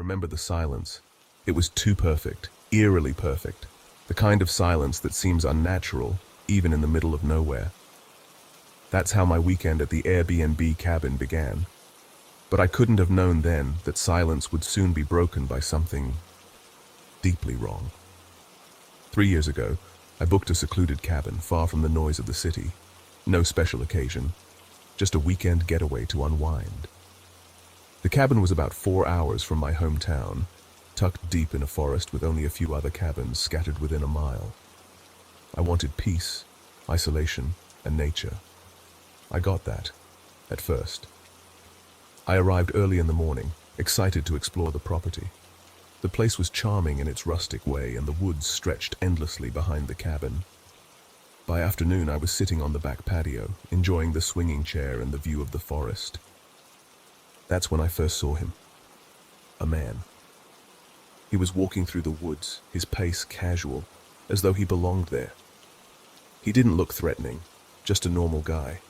remember the silence. It was too perfect, eerily perfect. The kind of silence that seems unnatural, even in the middle of nowhere. That's how my weekend at the Airbnb cabin began. But I couldn't have known then that silence would soon be broken by something deeply wrong. 3 years ago, I booked a secluded cabin far from the noise of the city. No special occasion, just a weekend getaway to unwind. The cabin was about 4 hours from my hometown, tucked deep in a forest with only a few other cabins scattered within a mile. I wanted peace, isolation, and nature. I got that, at first. I arrived early in the morning, excited to explore the property. The place was charming in its rustic way, and the woods stretched endlessly behind the cabin. By afternoon, I was sitting on the back patio, enjoying the swinging chair and the view of the forest. That's when I first saw him. A man. He was walking through the woods, his pace casual, as though he belonged there. He didn't look threatening, just a normal guy.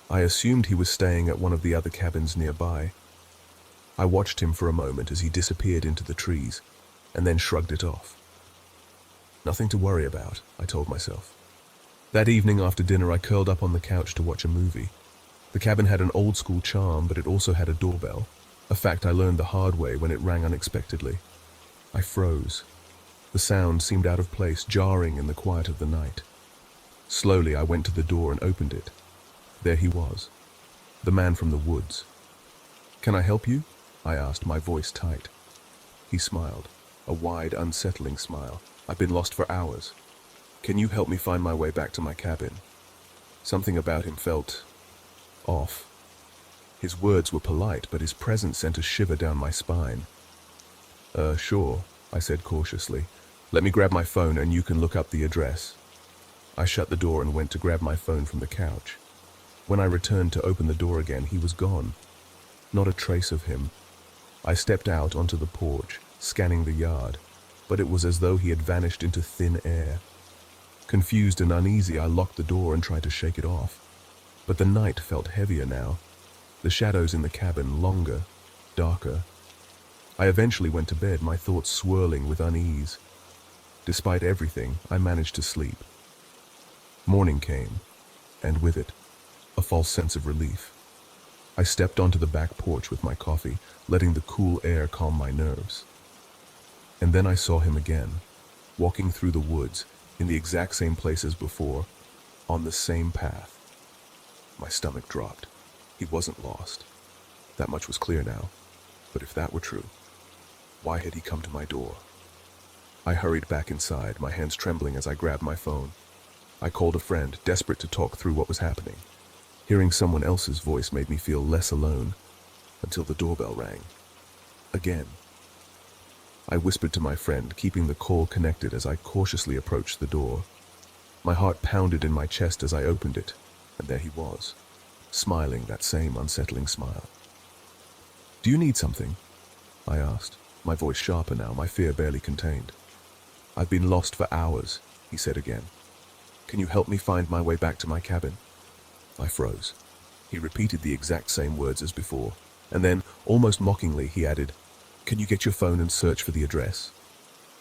I assumed he was staying at one of the other cabins nearby. I watched him for a moment as he disappeared into the trees, and then shrugged it off. Nothing to worry about, I told myself. That evening after dinner, I curled up on the couch to watch a movie. The cabin had an old-school charm, but it also had a doorbell, a fact I learned the hard way when it rang unexpectedly. I froze. The sound seemed out of place, jarring in the quiet of the night. Slowly, I went to the door and opened it. There he was, the man from the woods. "Can I help you?" I asked, my voice tight. He smiled, a wide, unsettling smile. "I've been lost for hours. Can you help me find my way back to my cabin?" Something about him felt off. His words were polite, but his presence sent a shiver down my spine. Sure," I said cautiously. "Let me grab my phone and you can look up the address." I shut the door and went to grab my phone from the couch. When I returned to open the door again, he was gone. Not a trace of him. I stepped out onto the porch, scanning the yard, but it was as though he had vanished into thin air. Confused and uneasy, I locked the door and tried to shake it off. But the night felt heavier now, the shadows in the cabin longer, darker. I eventually went to bed, my thoughts swirling with unease. Despite everything, I managed to sleep. Morning came, and with it, a false sense of relief. I stepped onto the back porch with my coffee, letting the cool air calm my nerves. And then I saw him again, walking through the woods, in the exact same place as before, on the same path. My stomach dropped. He wasn't lost. That much was clear now. But if that were true, why had he come to my door? I hurried back inside, my hands trembling as I grabbed my phone. I called a friend, desperate to talk through what was happening. Hearing someone else's voice made me feel less alone, until the doorbell rang. Again. I whispered to my friend, keeping the call connected as I cautiously approached the door. My heart pounded in my chest as I opened it, and there he was, smiling that same unsettling smile. "Do you need something?" I asked, my voice sharper now, my fear barely contained. "I've been lost for hours," he said again. "Can you help me find my way back to my cabin?" I froze. He repeated the exact same words as before, and then, almost mockingly, he added, "Can you get your phone and search for the address?"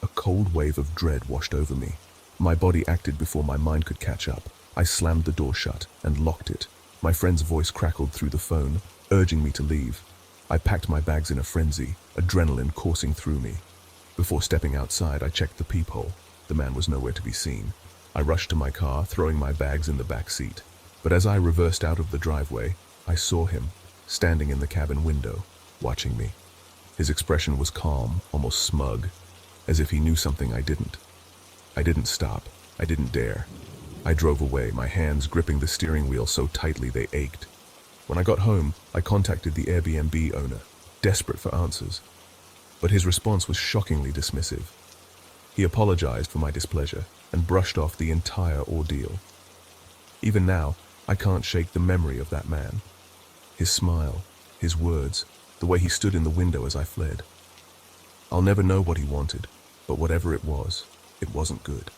A cold wave of dread washed over me. My body acted before my mind could catch up. I slammed the door shut and locked it. My friend's voice crackled through the phone, urging me to leave. I packed my bags in a frenzy, adrenaline coursing through me. Before stepping outside, I checked the peephole. The man was nowhere to be seen. I rushed to my car, throwing my bags in the back seat. But as I reversed out of the driveway, I saw him, standing in the cabin window, watching me. His expression was calm, almost smug, as if he knew something I didn't. I didn't stop. I didn't dare. I drove away, my hands gripping the steering wheel so tightly they ached. When I got home, I contacted the Airbnb owner, desperate for answers. But his response was shockingly dismissive. He apologized for my displeasure and brushed off the entire ordeal. Even now, I can't shake the memory of that man. His smile, his words, the way he stood in the window as I fled. I'll never know what he wanted, but whatever it wasn't good.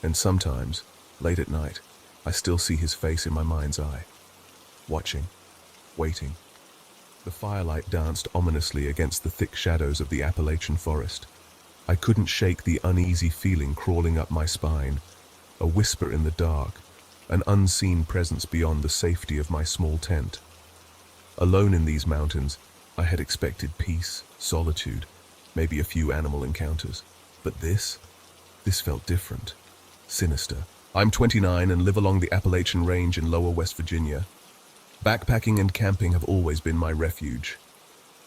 And sometimes, late at night, I still see his face in my mind's eye. Watching, waiting, The firelight danced ominously against the thick shadows of the Appalachian forest. I couldn't shake the uneasy feeling crawling up my spine, a whisper in the dark, an unseen presence beyond the safety of my small tent. Alone in these mountains, I had expected peace, solitude, maybe a few animal encounters. But this felt different, sinister. I'm 29 and live along the Appalachian Range in lower West Virginia. Backpacking and camping have always been my refuge,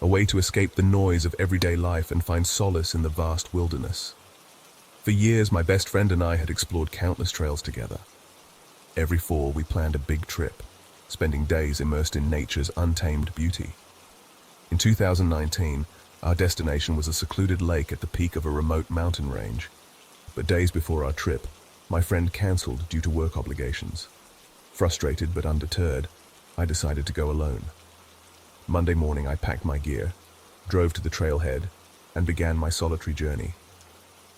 a way to escape the noise of everyday life and find solace in the vast wilderness. For years, my best friend and I had explored countless trails together. Every fall, we planned a big trip, spending days immersed in nature's untamed beauty. In 2019, our destination was a secluded lake at the peak of a remote mountain range. But days before our trip, my friend canceled due to work obligations. Frustrated but undeterred, I decided to go alone. Monday morning, I packed my gear, drove to the trailhead, and began my solitary journey.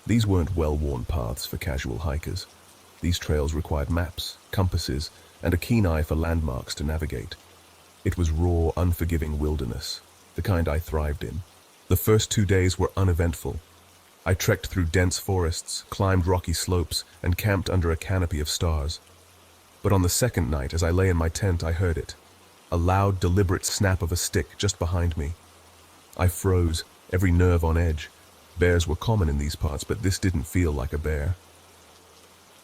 These weren't well-worn paths for casual hikers. These trails required maps, compasses, and a keen eye for landmarks to navigate. It was raw, unforgiving wilderness, the kind I thrived in. The first 2 days were uneventful. I trekked through dense forests, climbed rocky slopes, and camped under a canopy of stars. But on the second night, as I lay in my tent, I heard it. A loud, deliberate snap of a stick just behind me. I froze, every nerve on edge. Bears were common in these parts, but this didn't feel like a bear.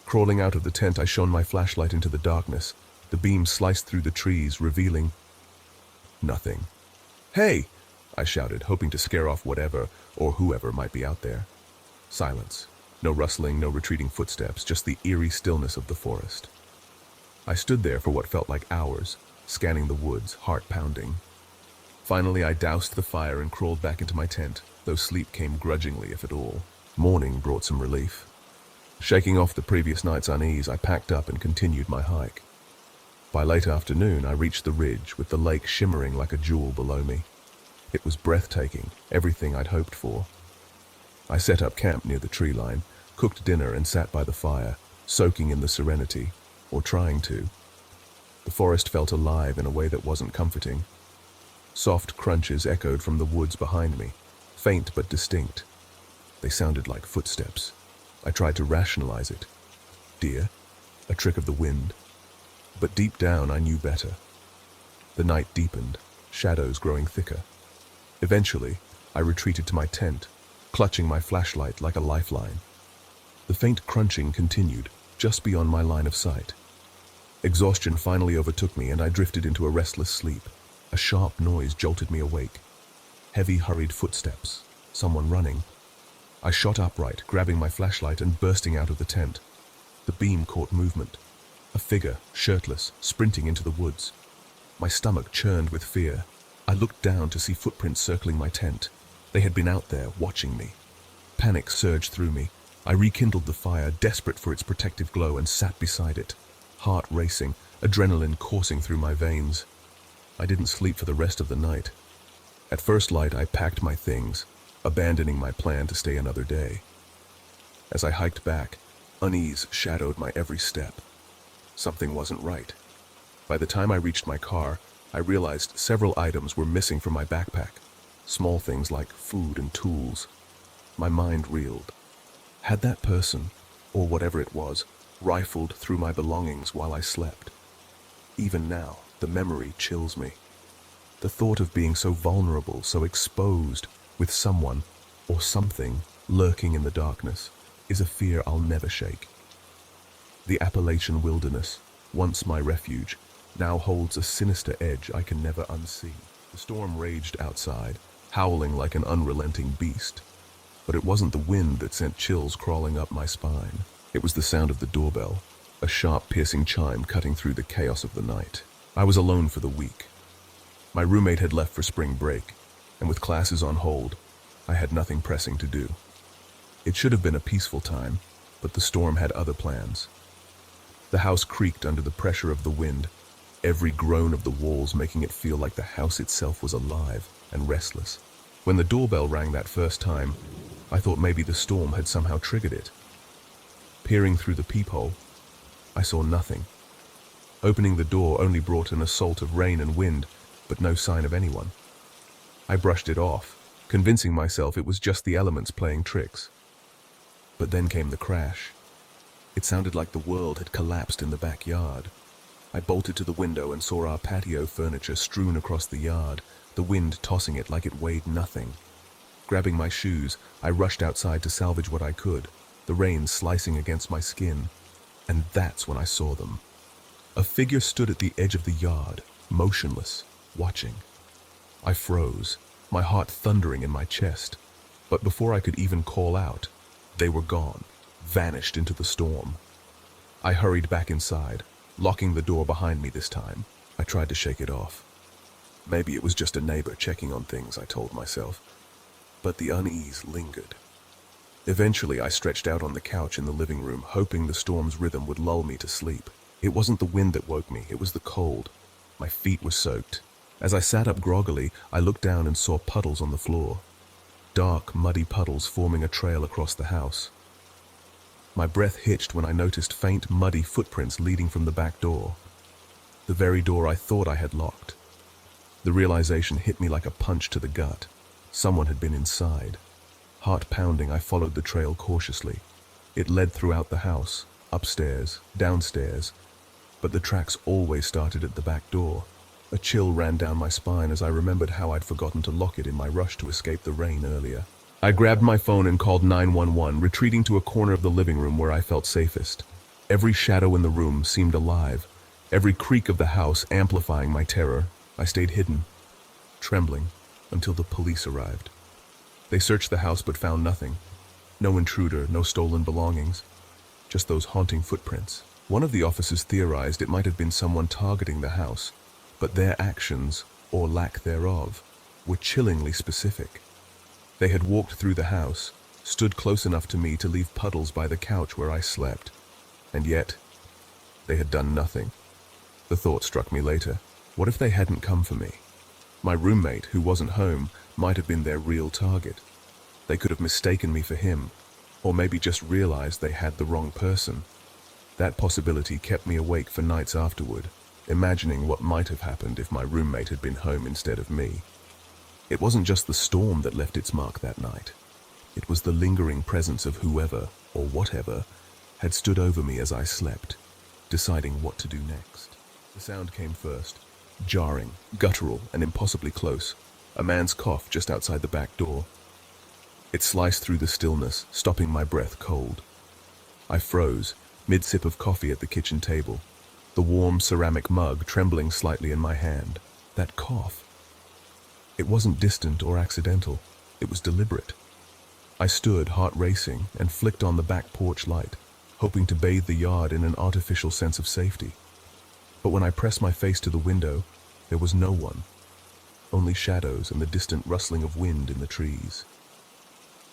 Crawling out of the tent, I shone my flashlight into the darkness. The beam sliced through the trees, revealing nothing. "Hey!" I shouted, hoping to scare off whatever or whoever might be out there. Silence. No rustling, no retreating footsteps, just the eerie stillness of the forest. I stood there for what felt like hours, scanning the woods, heart pounding. Finally, I doused the fire and crawled back into my tent, though sleep came grudgingly, if at all. Morning brought some relief. Shaking off the previous night's unease, I packed up and continued my hike. By late afternoon, I reached the ridge, with the lake shimmering like a jewel below me. It was breathtaking, everything I'd hoped for. I set up camp near the tree line, cooked dinner, and sat by the fire, soaking in the serenity, or trying to. The forest felt alive in a way that wasn't comforting. Soft crunches echoed from the woods behind me, faint but distinct. They sounded like footsteps. I tried to rationalize it. Deer? A trick of the wind? But deep down, I knew better. The night deepened, shadows growing thicker. Eventually, I retreated to my tent, clutching my flashlight like a lifeline. The faint crunching continued, just beyond my line of sight. Exhaustion finally overtook me, and I drifted into a restless sleep. A sharp noise jolted me awake. Heavy, hurried footsteps. Someone running. I shot upright, grabbing my flashlight and bursting out of the tent. The beam caught movement. A figure, shirtless, sprinting into the woods. My stomach churned with fear. I looked down to see footprints circling my tent. They had been out there, watching me. Panic surged through me. I rekindled the fire, desperate for its protective glow, and sat beside it. Heart racing, adrenaline coursing through my veins. I didn't sleep for the rest of the night. At first light, I packed my things, abandoning my plan to stay another day. As I hiked back, unease shadowed my every step. Something wasn't right. By the time I reached my car, I realized several items were missing from my backpack. Small things like food and tools. My mind reeled. Had that person, or whatever it was, rifled through my belongings while I slept? Even now, the memory chills me. The thought of being so vulnerable, so exposed, with someone or something lurking in the darkness, is a fear I'll never shake. The Appalachian wilderness, once my refuge, now holds a sinister edge I can never unsee. The storm raged outside, howling like an unrelenting beast. But it wasn't the wind that sent chills crawling up my spine. It was the sound of the doorbell, a sharp, piercing chime cutting through the chaos of the night. I was alone for the week. My roommate had left for spring break, and with classes on hold, I had nothing pressing to do. It should have been a peaceful time, but the storm had other plans. The house creaked under the pressure of the wind, every groan of the walls making it feel like the house itself was alive and restless. When the doorbell rang that first time, I thought maybe the storm had somehow triggered it. Peering through the peephole, I saw nothing. Opening the door only brought an assault of rain and wind, but no sign of anyone. I brushed it off, convincing myself it was just the elements playing tricks. But then came the crash. It sounded like the world had collapsed in the backyard. I bolted to the window and saw our patio furniture strewn across the yard, the wind tossing it like it weighed nothing. Grabbing my shoes, I rushed outside to salvage what I could, the rain slicing against my skin. And that's when I saw them. A figure stood at the edge of the yard, motionless, watching. I froze, my heart thundering in my chest. But before I could even call out, they were gone, vanished into the storm. I hurried back inside, locking the door behind me this time. I tried to shake it off. Maybe it was just a neighbor checking on things, I told myself. But the unease lingered. Eventually, I stretched out on the couch in the living room, hoping the storm's rhythm would lull me to sleep. It wasn't the wind that woke me, it was the cold. My feet were soaked. As I sat up groggily, I looked down and saw puddles on the floor. Dark, muddy puddles forming a trail across the house. My breath hitched when I noticed faint, muddy footprints leading from the back door. The very door I thought I had locked. The realization hit me like a punch to the gut. Someone had been inside. Heart pounding, I followed the trail cautiously. It led throughout the house, upstairs, downstairs, but the tracks always started at the back door. A chill ran down my spine as I remembered how I'd forgotten to lock it in my rush to escape the rain earlier. I grabbed my phone and called 911, retreating to a corner of the living room where I felt safest. Every shadow in the room seemed alive, every creak of the house amplifying my terror. I stayed hidden, trembling, until the police arrived. They searched the house but found nothing. No intruder, no stolen belongings, just those haunting footprints. One of the officers theorized it might have been someone targeting the house, but their actions, or lack thereof, were chillingly specific. They had walked through the house, stood close enough to me to leave puddles by the couch where I slept, and yet they had done nothing. The thought struck me later. What if they hadn't come for me? My roommate, who wasn't home, might have been their real target. They could have mistaken me for him, or maybe just realized they had the wrong person. That possibility kept me awake for nights afterward, imagining what might have happened if my roommate had been home instead of me. It wasn't just the storm that left its mark that night. It was the lingering presence of whoever, or whatever, had stood over me as I slept, deciding what to do next. The sound came first, jarring, guttural, and impossibly close. A man's cough just outside the back door. It sliced through the stillness, stopping my breath cold. I froze, mid-sip of coffee at the kitchen table, the warm ceramic mug trembling slightly in my hand. That cough. It wasn't distant or accidental. It was deliberate. I stood, heart racing, and flicked on the back porch light, hoping to bathe the yard in an artificial sense of safety. But when I pressed my face to the window, there was no one. Only shadows and the distant rustling of wind in the trees.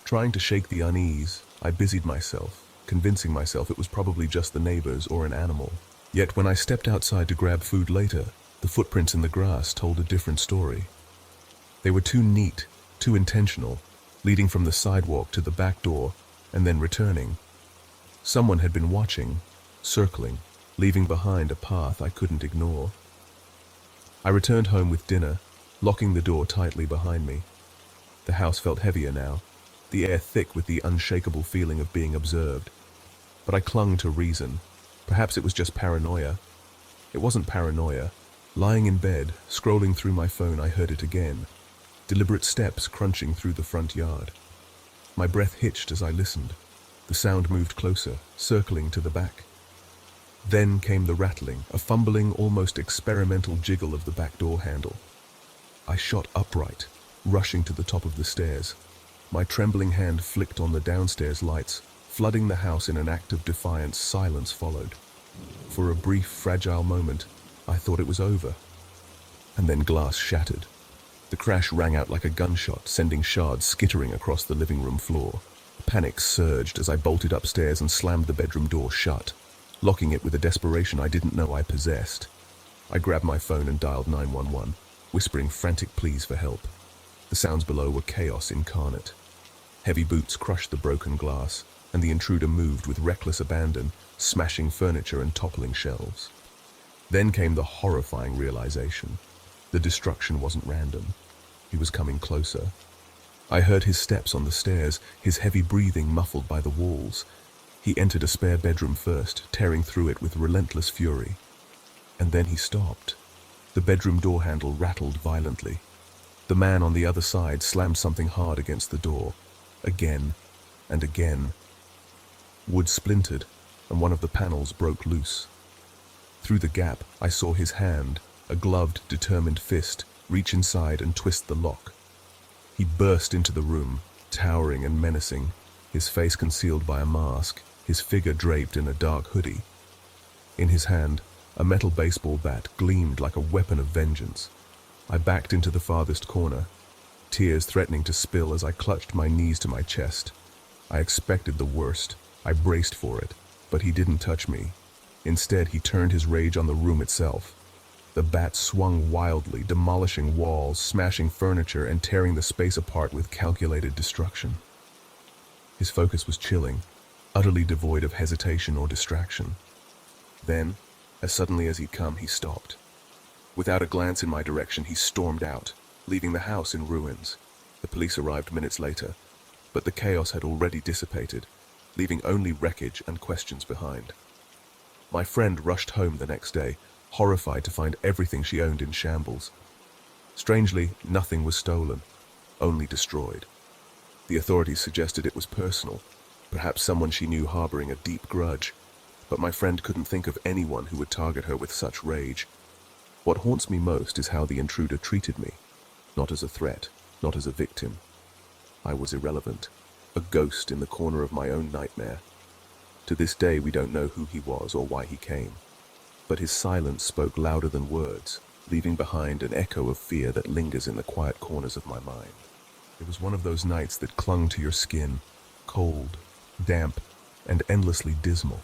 Trying to shake the unease, I busied myself, convincing myself it was probably just the neighbors or an animal. Yet when I stepped outside to grab food later, the footprints in the grass told a different story. They were too neat, too intentional, leading from the sidewalk to the back door and then returning. Someone had been watching, circling, leaving behind a path I couldn't ignore. I returned home with dinner, locking the door tightly behind me. The house felt heavier now, the air thick with the unshakable feeling of being observed. But I clung to reason. Perhaps it was just paranoia. It wasn't paranoia. Lying in bed, scrolling through my phone, I heard it again. Deliberate steps crunching through the front yard. My breath hitched as I listened. The sound moved closer, circling to the back. Then came the rattling, a fumbling, almost experimental jiggle of the back door handle. I shot upright, rushing to the top of the stairs. My trembling hand flicked on the downstairs lights, flooding the house in an act of defiance. Silence followed. For a brief, fragile moment, I thought it was over. And then glass shattered. The crash rang out like a gunshot, sending shards skittering across the living room floor. Panic surged as I bolted upstairs and slammed the bedroom door shut, locking it with a desperation I didn't know I possessed. I grabbed my phone and dialed 911, whispering frantic pleas for help. The sounds below were chaos incarnate. Heavy boots crushed the broken glass, and the intruder moved with reckless abandon, smashing furniture and toppling shelves. Then came the horrifying realization. The destruction wasn't random. He was coming closer. I heard his steps on the stairs, his heavy breathing muffled by the walls. He entered a spare bedroom first, tearing through it with relentless fury. And then he stopped. The bedroom door handle rattled violently. The man on the other side slammed something hard against the door. Again and again. Wood splintered, and one of the panels broke loose. Through the gap, I saw his hand, a gloved, determined fist, reach inside and twist the lock. He burst into the room, towering and menacing, his face concealed by a mask, his figure draped in a dark hoodie. In his hand, a metal baseball bat gleamed like a weapon of vengeance. I backed into the farthest corner, tears threatening to spill as I clutched my knees to my chest. I expected the worst. I braced for it, but he didn't touch me. Instead, he turned his rage on the room itself. The bat swung wildly, demolishing walls, smashing furniture, and tearing the space apart with calculated destruction. His focus was chilling, utterly devoid of hesitation or distraction. Then, as suddenly as he'd come, he stopped. Without a glance in my direction, he stormed out, leaving the house in ruins. The police arrived minutes later, but the chaos had already dissipated, leaving only wreckage and questions behind. My friend rushed home the next day, horrified to find everything she owned in shambles. Strangely, nothing was stolen, only destroyed. The authorities suggested it was personal, perhaps someone she knew harboring a deep grudge, but my friend couldn't think of anyone who would target her with such rage. What haunts me most is how the intruder treated me, not as a threat, not as a victim. I was irrelevant, a ghost in the corner of my own nightmare. To this day, we don't know who he was or why he came, but his silence spoke louder than words, leaving behind an echo of fear that lingers in the quiet corners of my mind. It was one of those nights that clung to your skin, cold, damp, and endlessly dismal.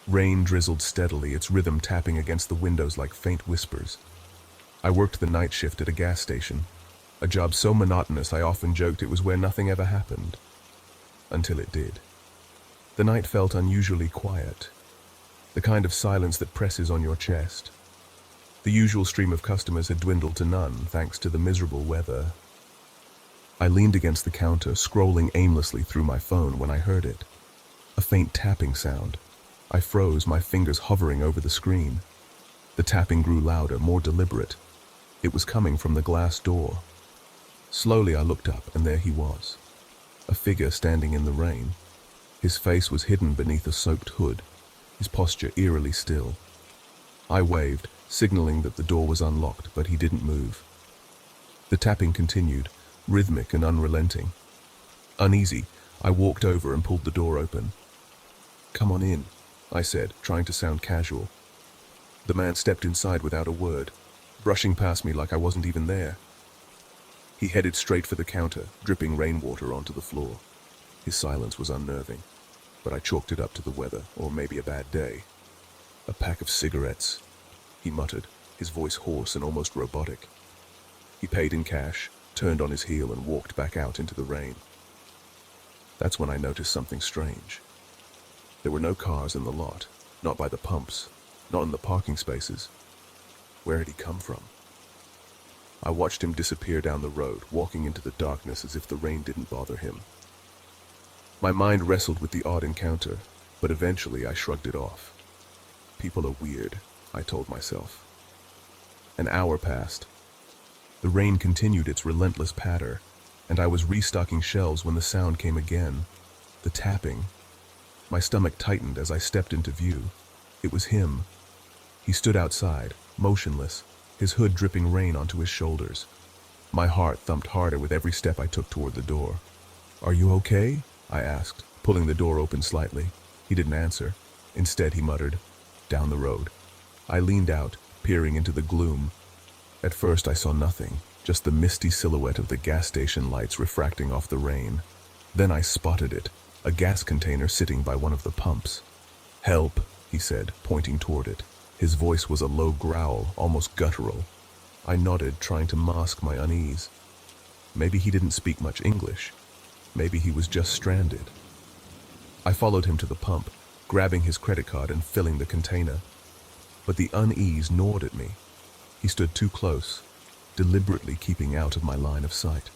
Rain drizzled steadily, its rhythm tapping against the windows like faint whispers. I worked the night shift at a gas station, a job so monotonous I often joked it was where nothing ever happened. Until it did. The night felt unusually quiet, the kind of silence that presses on your chest. The usual stream of customers had dwindled to none, thanks to the miserable weather. I leaned against the counter, scrolling aimlessly through my phone when I heard it. A faint tapping sound. I froze, my fingers hovering over the screen. The tapping grew louder, more deliberate. It was coming from the glass door. Slowly I looked up, and there he was. A figure standing in the rain. His face was hidden beneath a soaked hood, his posture eerily still. I waved, signaling that the door was unlocked, but he didn't move. The tapping continued, rhythmic and unrelenting. Uneasy, I walked over and pulled the door open. "Come on in," I said, trying to sound casual. The man stepped inside without a word, brushing past me like I wasn't even there. He headed straight for the counter, dripping rainwater onto the floor. His silence was unnerving, but I chalked it up to the weather, or maybe a bad day. "A pack of cigarettes," he muttered, his voice hoarse and almost robotic. He paid in cash, turned on his heel, and walked back out into the rain. That's when I noticed something strange. There were no cars in the lot, not by the pumps, not in the parking spaces. Where had he come from? I watched him disappear down the road, walking into the darkness as if the rain didn't bother him. My mind wrestled with the odd encounter, but eventually I shrugged it off. People are weird, I told myself. An hour passed. The rain continued its relentless patter, and I was restocking shelves when the sound came again. The tapping. My stomach tightened as I stepped into view. It was him. He stood outside, motionless, his hood dripping rain onto his shoulders. My heart thumped harder with every step I took toward the door. "Are you okay?" I asked, pulling the door open slightly. He didn't answer. Instead, he muttered, "Down the road." I leaned out, peering into the gloom. At first, I saw nothing, just the misty silhouette of the gas station lights refracting off the rain. Then I spotted it, a gas container sitting by one of the pumps. "Help," he said, pointing toward it. His voice was a low growl, almost guttural. I nodded, trying to mask my unease. Maybe he didn't speak much English. Maybe he was just stranded. I followed him to the pump, grabbing his credit card and filling the container. But the unease gnawed at me. He stood too close, deliberately keeping out of my line of sight.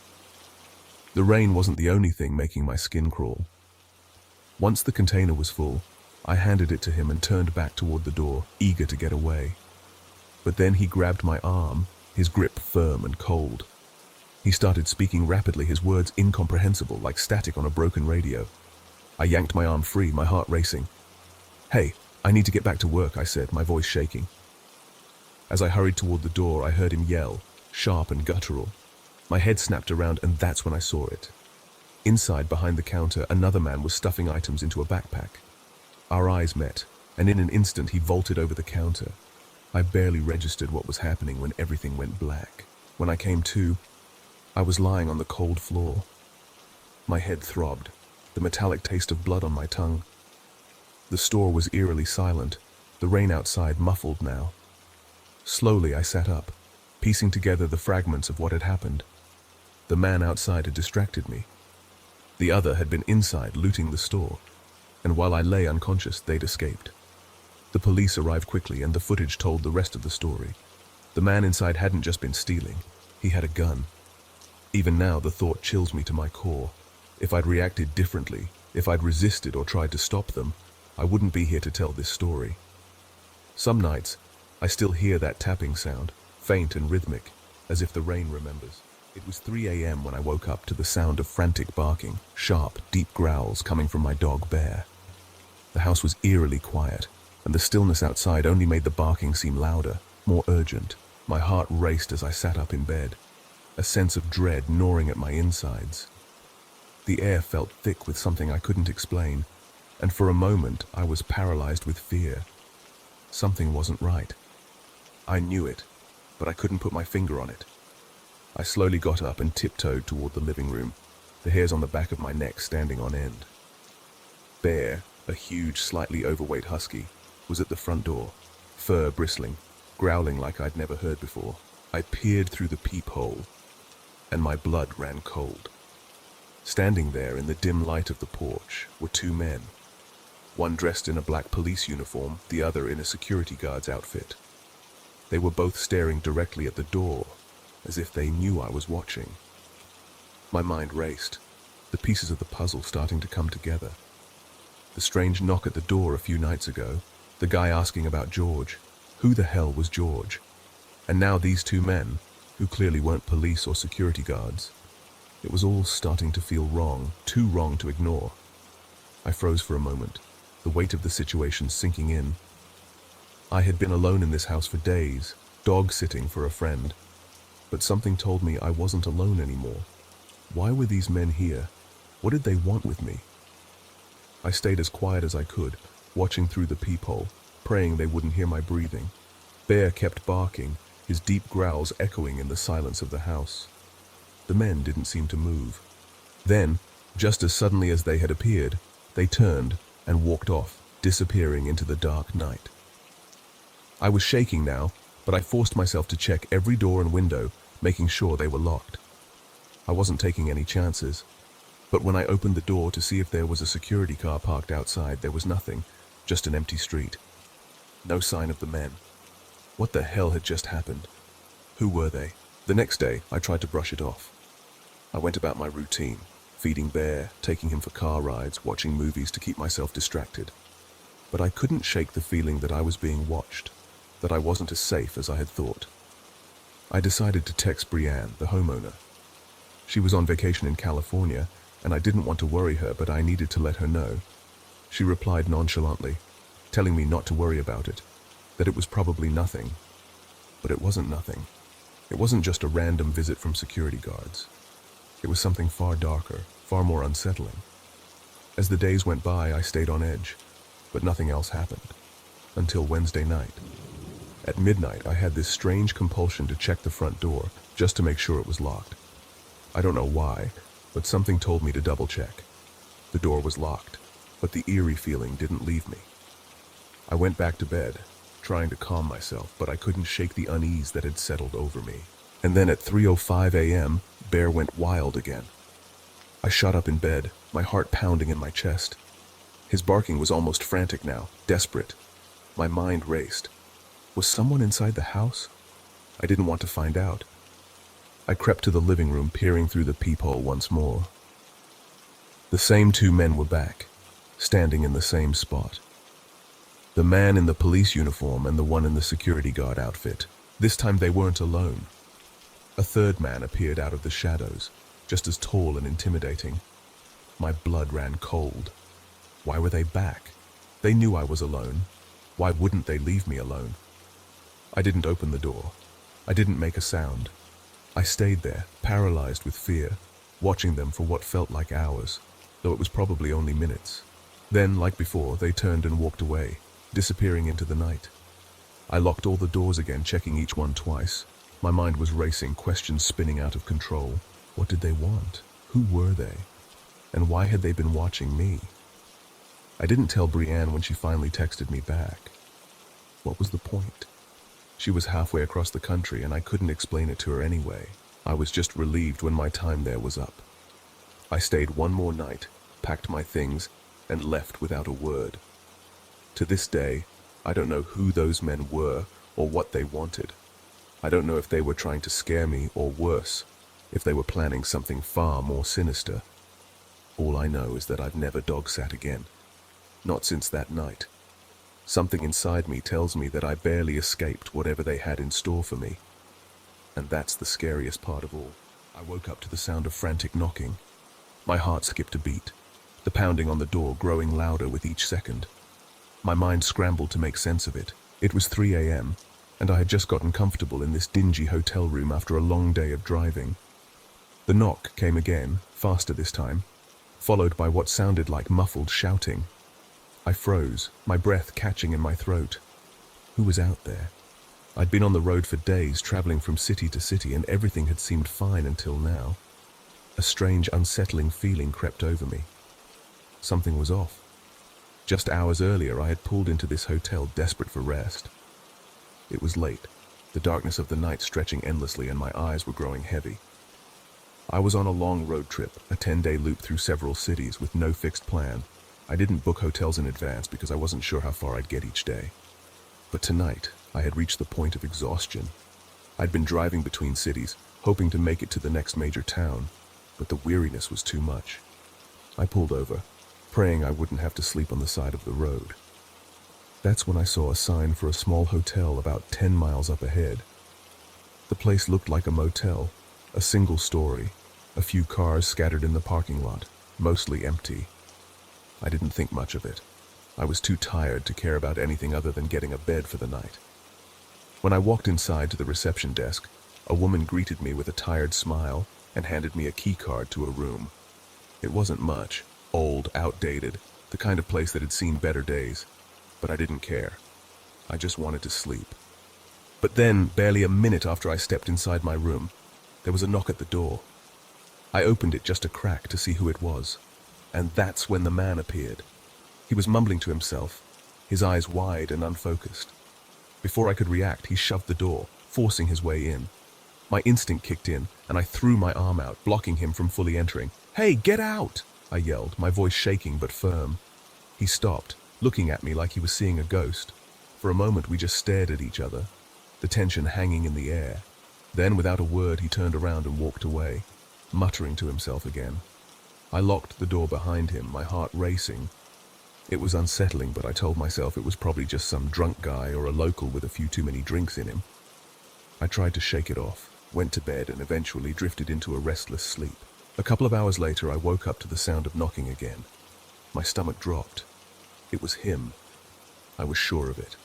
The rain wasn't the only thing making my skin crawl. Once the container was full, I handed it to him and turned back toward the door, eager to get away. But then he grabbed my arm, his grip firm and cold. He started speaking rapidly, his words incomprehensible, like static on a broken radio. I yanked my arm free, my heart racing. "Hey, I need to get back to work," I said, my voice shaking. As I hurried toward the door, I heard him yell, sharp and guttural. My head snapped around, and that's when I saw it. Inside, behind the counter, another man was stuffing items into a backpack. Our eyes met, and in an instant he vaulted over the counter. I barely registered what was happening when everything went black. When I came to, I was lying on the cold floor. My head throbbed, the metallic taste of blood on my tongue. The store was eerily silent, the rain outside muffled now. Slowly I sat up, piecing together the fragments of what had happened. The man outside had distracted me. The other had been inside looting the store, and while I lay unconscious, they'd escaped. The police arrived quickly, and the footage told the rest of the story. The man inside hadn't just been stealing, he had a gun. Even now, the thought chills me to my core. If I'd reacted differently, if I'd resisted or tried to stop them, I wouldn't be here to tell this story. Some nights, I still hear that tapping sound, faint and rhythmic, as if the rain remembers. It was 3 a.m. when I woke up to the sound of frantic barking, sharp, deep growls coming from my dog Bear. The house was eerily quiet, and the stillness outside only made the barking seem louder, more urgent. My heart raced as I sat up in bed, a sense of dread gnawing at my insides. The air felt thick with something I couldn't explain, and for a moment I was paralyzed with fear. Something wasn't right. I knew it, but I couldn't put my finger on it. I slowly got up and tiptoed toward the living room, the hairs on the back of my neck standing on end. Bear, a huge, slightly overweight husky, was at the front door, fur bristling, growling like I'd never heard before. I peered through the peephole, and my blood ran cold. Standing there in the dim light of the porch were two men, one dressed in a black police uniform, the other in a security guard's outfit. They were both staring directly at the door, as if they knew I was watching. My mind raced, the pieces of the puzzle starting to come together. The strange knock at the door a few nights ago, the guy asking about George. Who the hell was George? And now these two men, who clearly weren't police or security guards. It was all starting to feel wrong, too wrong to ignore. I froze for a moment, the weight of the situation sinking in. I had been alone in this house for days, dog-sitting for a friend. But something told me I wasn't alone anymore. Why were these men here? What did they want with me? I stayed as quiet as I could, watching through the peephole, praying they wouldn't hear my breathing. Bear kept barking, his deep growls echoing in the silence of the house. The men didn't seem to move. Then, just as suddenly as they had appeared, they turned and walked off, disappearing into the dark night. I was shaking now, but I forced myself to check every door and window, making sure they were locked. I wasn't taking any chances, but when I opened the door to see if there was a security car parked outside, there was nothing, just an empty street. No sign of the men. What the hell had just happened? Who were they? The next day, I tried to brush it off. I went about my routine, feeding Bear, taking him for car rides, watching movies to keep myself distracted. But I couldn't shake the feeling that I was being watched, that I wasn't as safe as I had thought. I decided to text Brianne, the homeowner. She was on vacation in California, and I didn't want to worry her, but I needed to let her know. She replied nonchalantly, telling me not to worry about it, that it was probably nothing. But it wasn't nothing. It wasn't just a random visit from security guards. It was something far darker, far more unsettling. As the days went by, I stayed on edge, but nothing else happened, until Wednesday night. At midnight, I had this strange compulsion to check the front door, just to make sure it was locked. I don't know why, but something told me to double check. The door was locked, but the eerie feeling didn't leave me. I went back to bed, trying to calm myself, but I couldn't shake the unease that had settled over me. And then at 3:05 a.m., Bear went wild again. I shot up in bed, my heart pounding in my chest. His barking was almost frantic now, desperate. My mind raced. Was someone inside the house? I didn't want to find out. I crept to the living room, peering through the peephole once more. The same two men were back, standing in the same spot. The man in the police uniform and the one in the security guard outfit. This time they weren't alone. A third man appeared out of the shadows, just as tall and intimidating. My blood ran cold. Why were they back? They knew I was alone. Why wouldn't they leave me alone? I didn't open the door. I didn't make a sound. I stayed there, paralyzed with fear, watching them for what felt like hours, though it was probably only minutes. Then, like before, they turned and walked away, disappearing into the night. I locked all the doors again, checking each one twice. My mind was racing, questions spinning out of control. What did they want? Who were they? And why had they been watching me? I didn't tell Brienne when she finally texted me back. What was the point? She was halfway across the country and I couldn't explain it to her anyway. I was just relieved when my time there was up. I stayed one more night, packed my things, and left without a word. To this day, I don't know who those men were or what they wanted. I don't know if they were trying to scare me or worse, if they were planning something far more sinister. All I know is that I've never dog-sat again. Not since that night. Something inside me tells me that I barely escaped whatever they had in store for me. And that's the scariest part of all. I woke up to the sound of frantic knocking. My heart skipped a beat, the pounding on the door growing louder with each second. My mind scrambled to make sense of it. It was 3 a.m., and I had just gotten comfortable in this dingy hotel room after a long day of driving. The knock came again, faster this time, followed by what sounded like muffled shouting. I froze, my breath catching in my throat. Who was out there? I'd been on the road for days, traveling from city to city, and everything had seemed fine until now. A strange, unsettling feeling crept over me. Something was off. Just hours earlier, I had pulled into this hotel desperate for rest. It was late, the darkness of the night stretching endlessly, and my eyes were growing heavy. I was on a long road trip, a 10-day loop through several cities with no fixed plan. I didn't book hotels in advance because I wasn't sure how far I'd get each day. But tonight, I had reached the point of exhaustion. I'd been driving between cities, hoping to make it to the next major town, but the weariness was too much. I pulled over, praying I wouldn't have to sleep on the side of the road. That's when I saw a sign for a small hotel about 10 miles up ahead. The place looked like a motel, a single story, a few cars scattered in the parking lot, mostly empty. I didn't think much of it. I was too tired to care about anything other than getting a bed for the night. When I walked inside to the reception desk, a woman greeted me with a tired smile and handed me a key card to a room. It wasn't much, old, outdated, the kind of place that had seen better days, but I didn't care. I just wanted to sleep. But then, barely a minute after I stepped inside my room, there was a knock at the door. I opened it just a crack to see who it was. And that's when the man appeared. He was mumbling to himself, his eyes wide and unfocused. Before I could react, he shoved the door, forcing his way in. My instinct kicked in, and I threw my arm out, blocking him from fully entering. "Hey, get out!" I yelled, my voice shaking but firm. He stopped, looking at me like he was seeing a ghost. For a moment, we just stared at each other, the tension hanging in the air. Then, without a word, he turned around and walked away, muttering to himself again. I locked the door behind him, my heart racing. It was unsettling, but I told myself it was probably just some drunk guy or a local with a few too many drinks in him. I tried to shake it off, went to bed, and eventually drifted into a restless sleep. A couple of hours later, I woke up to the sound of knocking again. My stomach dropped. It was him. I was sure of it.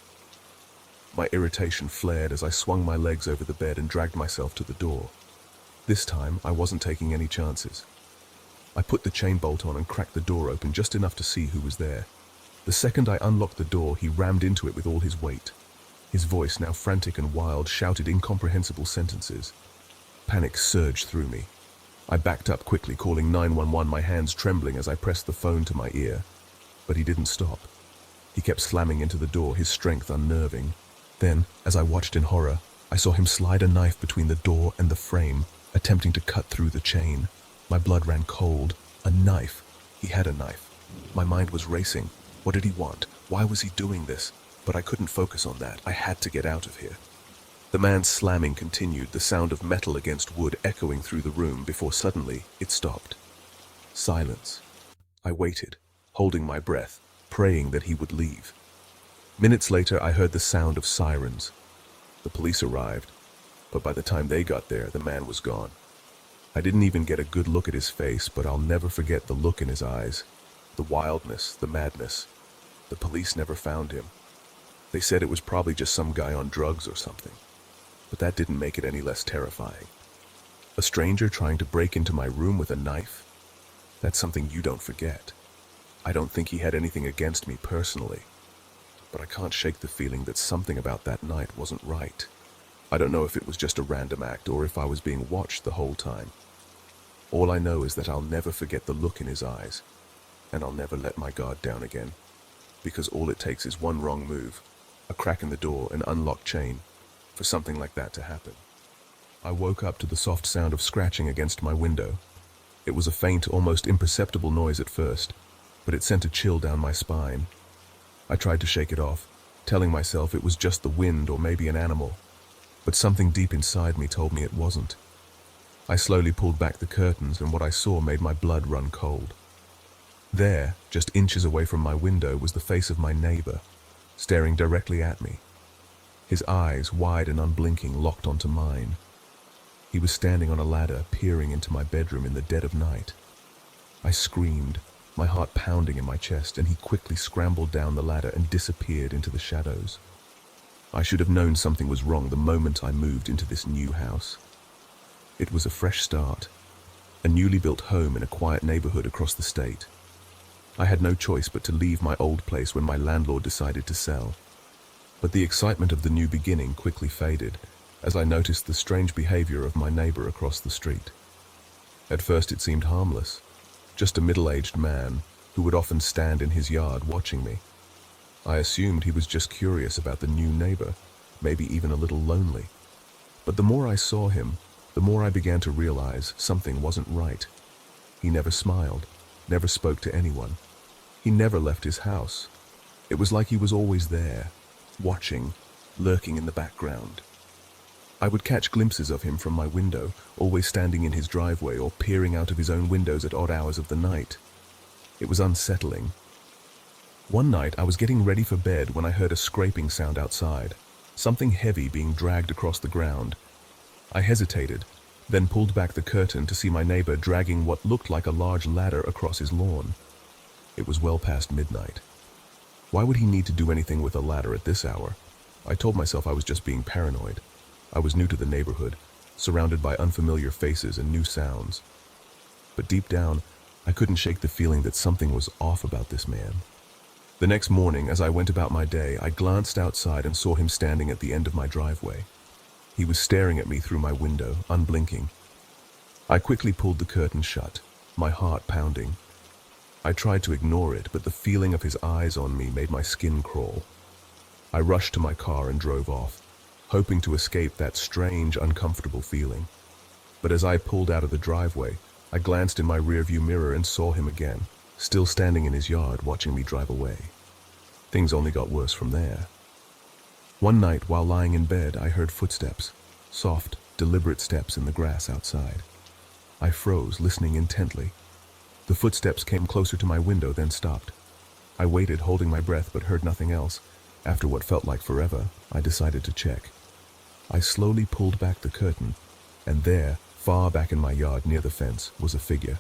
My irritation flared as I swung my legs over the bed and dragged myself to the door. This time, I wasn't taking any chances. I put the chain bolt on and cracked the door open just enough to see who was there. The second I unlocked the door, he rammed into it with all his weight. His voice, now frantic and wild, shouted incomprehensible sentences. Panic surged through me. I backed up quickly, calling 911, my hands trembling as I pressed the phone to my ear. But he didn't stop. He kept slamming into the door, his strength unnerving. Then, as I watched in horror, I saw him slide a knife between the door and the frame, attempting to cut through the chain. My blood ran cold. A knife. He had a knife. My mind was racing. What did he want? Why was he doing this? But I couldn't focus on that. I had to get out of here. The man's slamming continued, the sound of metal against wood echoing through the room before suddenly it stopped. Silence. I waited, holding my breath, praying that he would leave. Minutes later, I heard the sound of sirens. The police arrived, but by the time they got there, the man was gone. I didn't even get a good look at his face, but I'll never forget the look in his eyes, the wildness, the madness. The police never found him. They said it was probably just some guy on drugs or something, but that didn't make it any less terrifying. A stranger trying to break into my room with a knife? That's something you don't forget. I don't think he had anything against me personally, but I can't shake the feeling that something about that night wasn't right. I don't know if it was just a random act or if I was being watched the whole time. All I know is that I'll never forget the look in his eyes, and I'll never let my guard down again, because all it takes is one wrong move, a crack in the door, an unlocked chain, for something like that to happen. I woke up to the soft sound of scratching against my window. It was a faint, almost imperceptible noise at first, but it sent a chill down my spine. I tried to shake it off, telling myself it was just the wind or maybe an animal, but something deep inside me told me it wasn't. I slowly pulled back the curtains, and what I saw made my blood run cold. There, just inches away from my window, was the face of my neighbor, staring directly at me. His eyes, wide and unblinking, locked onto mine. He was standing on a ladder, peering into my bedroom in the dead of night. I screamed, my heart pounding in my chest, and he quickly scrambled down the ladder and disappeared into the shadows. I should have known something was wrong the moment I moved into this new house. It was a fresh start, a newly built home in a quiet neighborhood across the state. I had no choice but to leave my old place when my landlord decided to sell. But the excitement of the new beginning quickly faded as I noticed the strange behavior of my neighbor across the street. At first it seemed harmless, just a middle-aged man who would often stand in his yard watching me. I assumed he was just curious about the new neighbor, maybe even a little lonely. But the more I saw him, the more I began to realize something wasn't right. He never smiled, never spoke to anyone. He never left his house. It was like he was always there, watching, lurking in the background. I would catch glimpses of him from my window, always standing in his driveway or peering out of his own windows at odd hours of the night. It was unsettling. One night I was getting ready for bed when I heard a scraping sound outside, something heavy being dragged across the ground. I hesitated, then pulled back the curtain to see my neighbor dragging what looked like a large ladder across his lawn. It was well past midnight. Why would he need to do anything with a ladder at this hour? I told myself I was just being paranoid. I was new to the neighborhood, surrounded by unfamiliar faces and new sounds. But deep down, I couldn't shake the feeling that something was off about this man. The next morning, as I went about my day, I glanced outside and saw him standing at the end of my driveway. He was staring at me through my window, unblinking. I quickly pulled the curtain shut, my heart pounding. I tried to ignore it, but the feeling of his eyes on me made my skin crawl. I rushed to my car and drove off, hoping to escape that strange, uncomfortable feeling. But as I pulled out of the driveway, I glanced in my rearview mirror and saw him again, still standing in his yard watching me drive away. Things only got worse from there. One night, while lying in bed, I heard footsteps, soft, deliberate steps in the grass outside. I froze, listening intently. The footsteps came closer to my window, then stopped. I waited, holding my breath, but heard nothing else. After what felt like forever, I decided to check. I slowly pulled back the curtain, and there, far back in my yard near the fence, was a figure.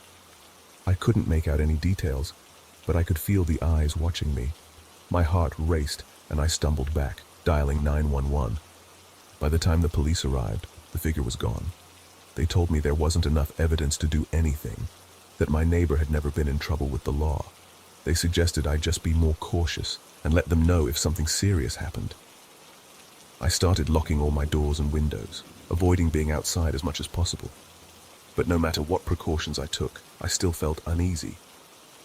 I couldn't make out any details, but I could feel the eyes watching me. My heart raced, and I stumbled back, dialing 911. By the time the police arrived, the figure was gone. They told me there wasn't enough evidence to do anything, that my neighbor had never been in trouble with the law. They suggested I just be more cautious and let them know if something serious happened. I started locking all my doors and windows, avoiding being outside as much as possible. But no matter what precautions I took, I still felt uneasy.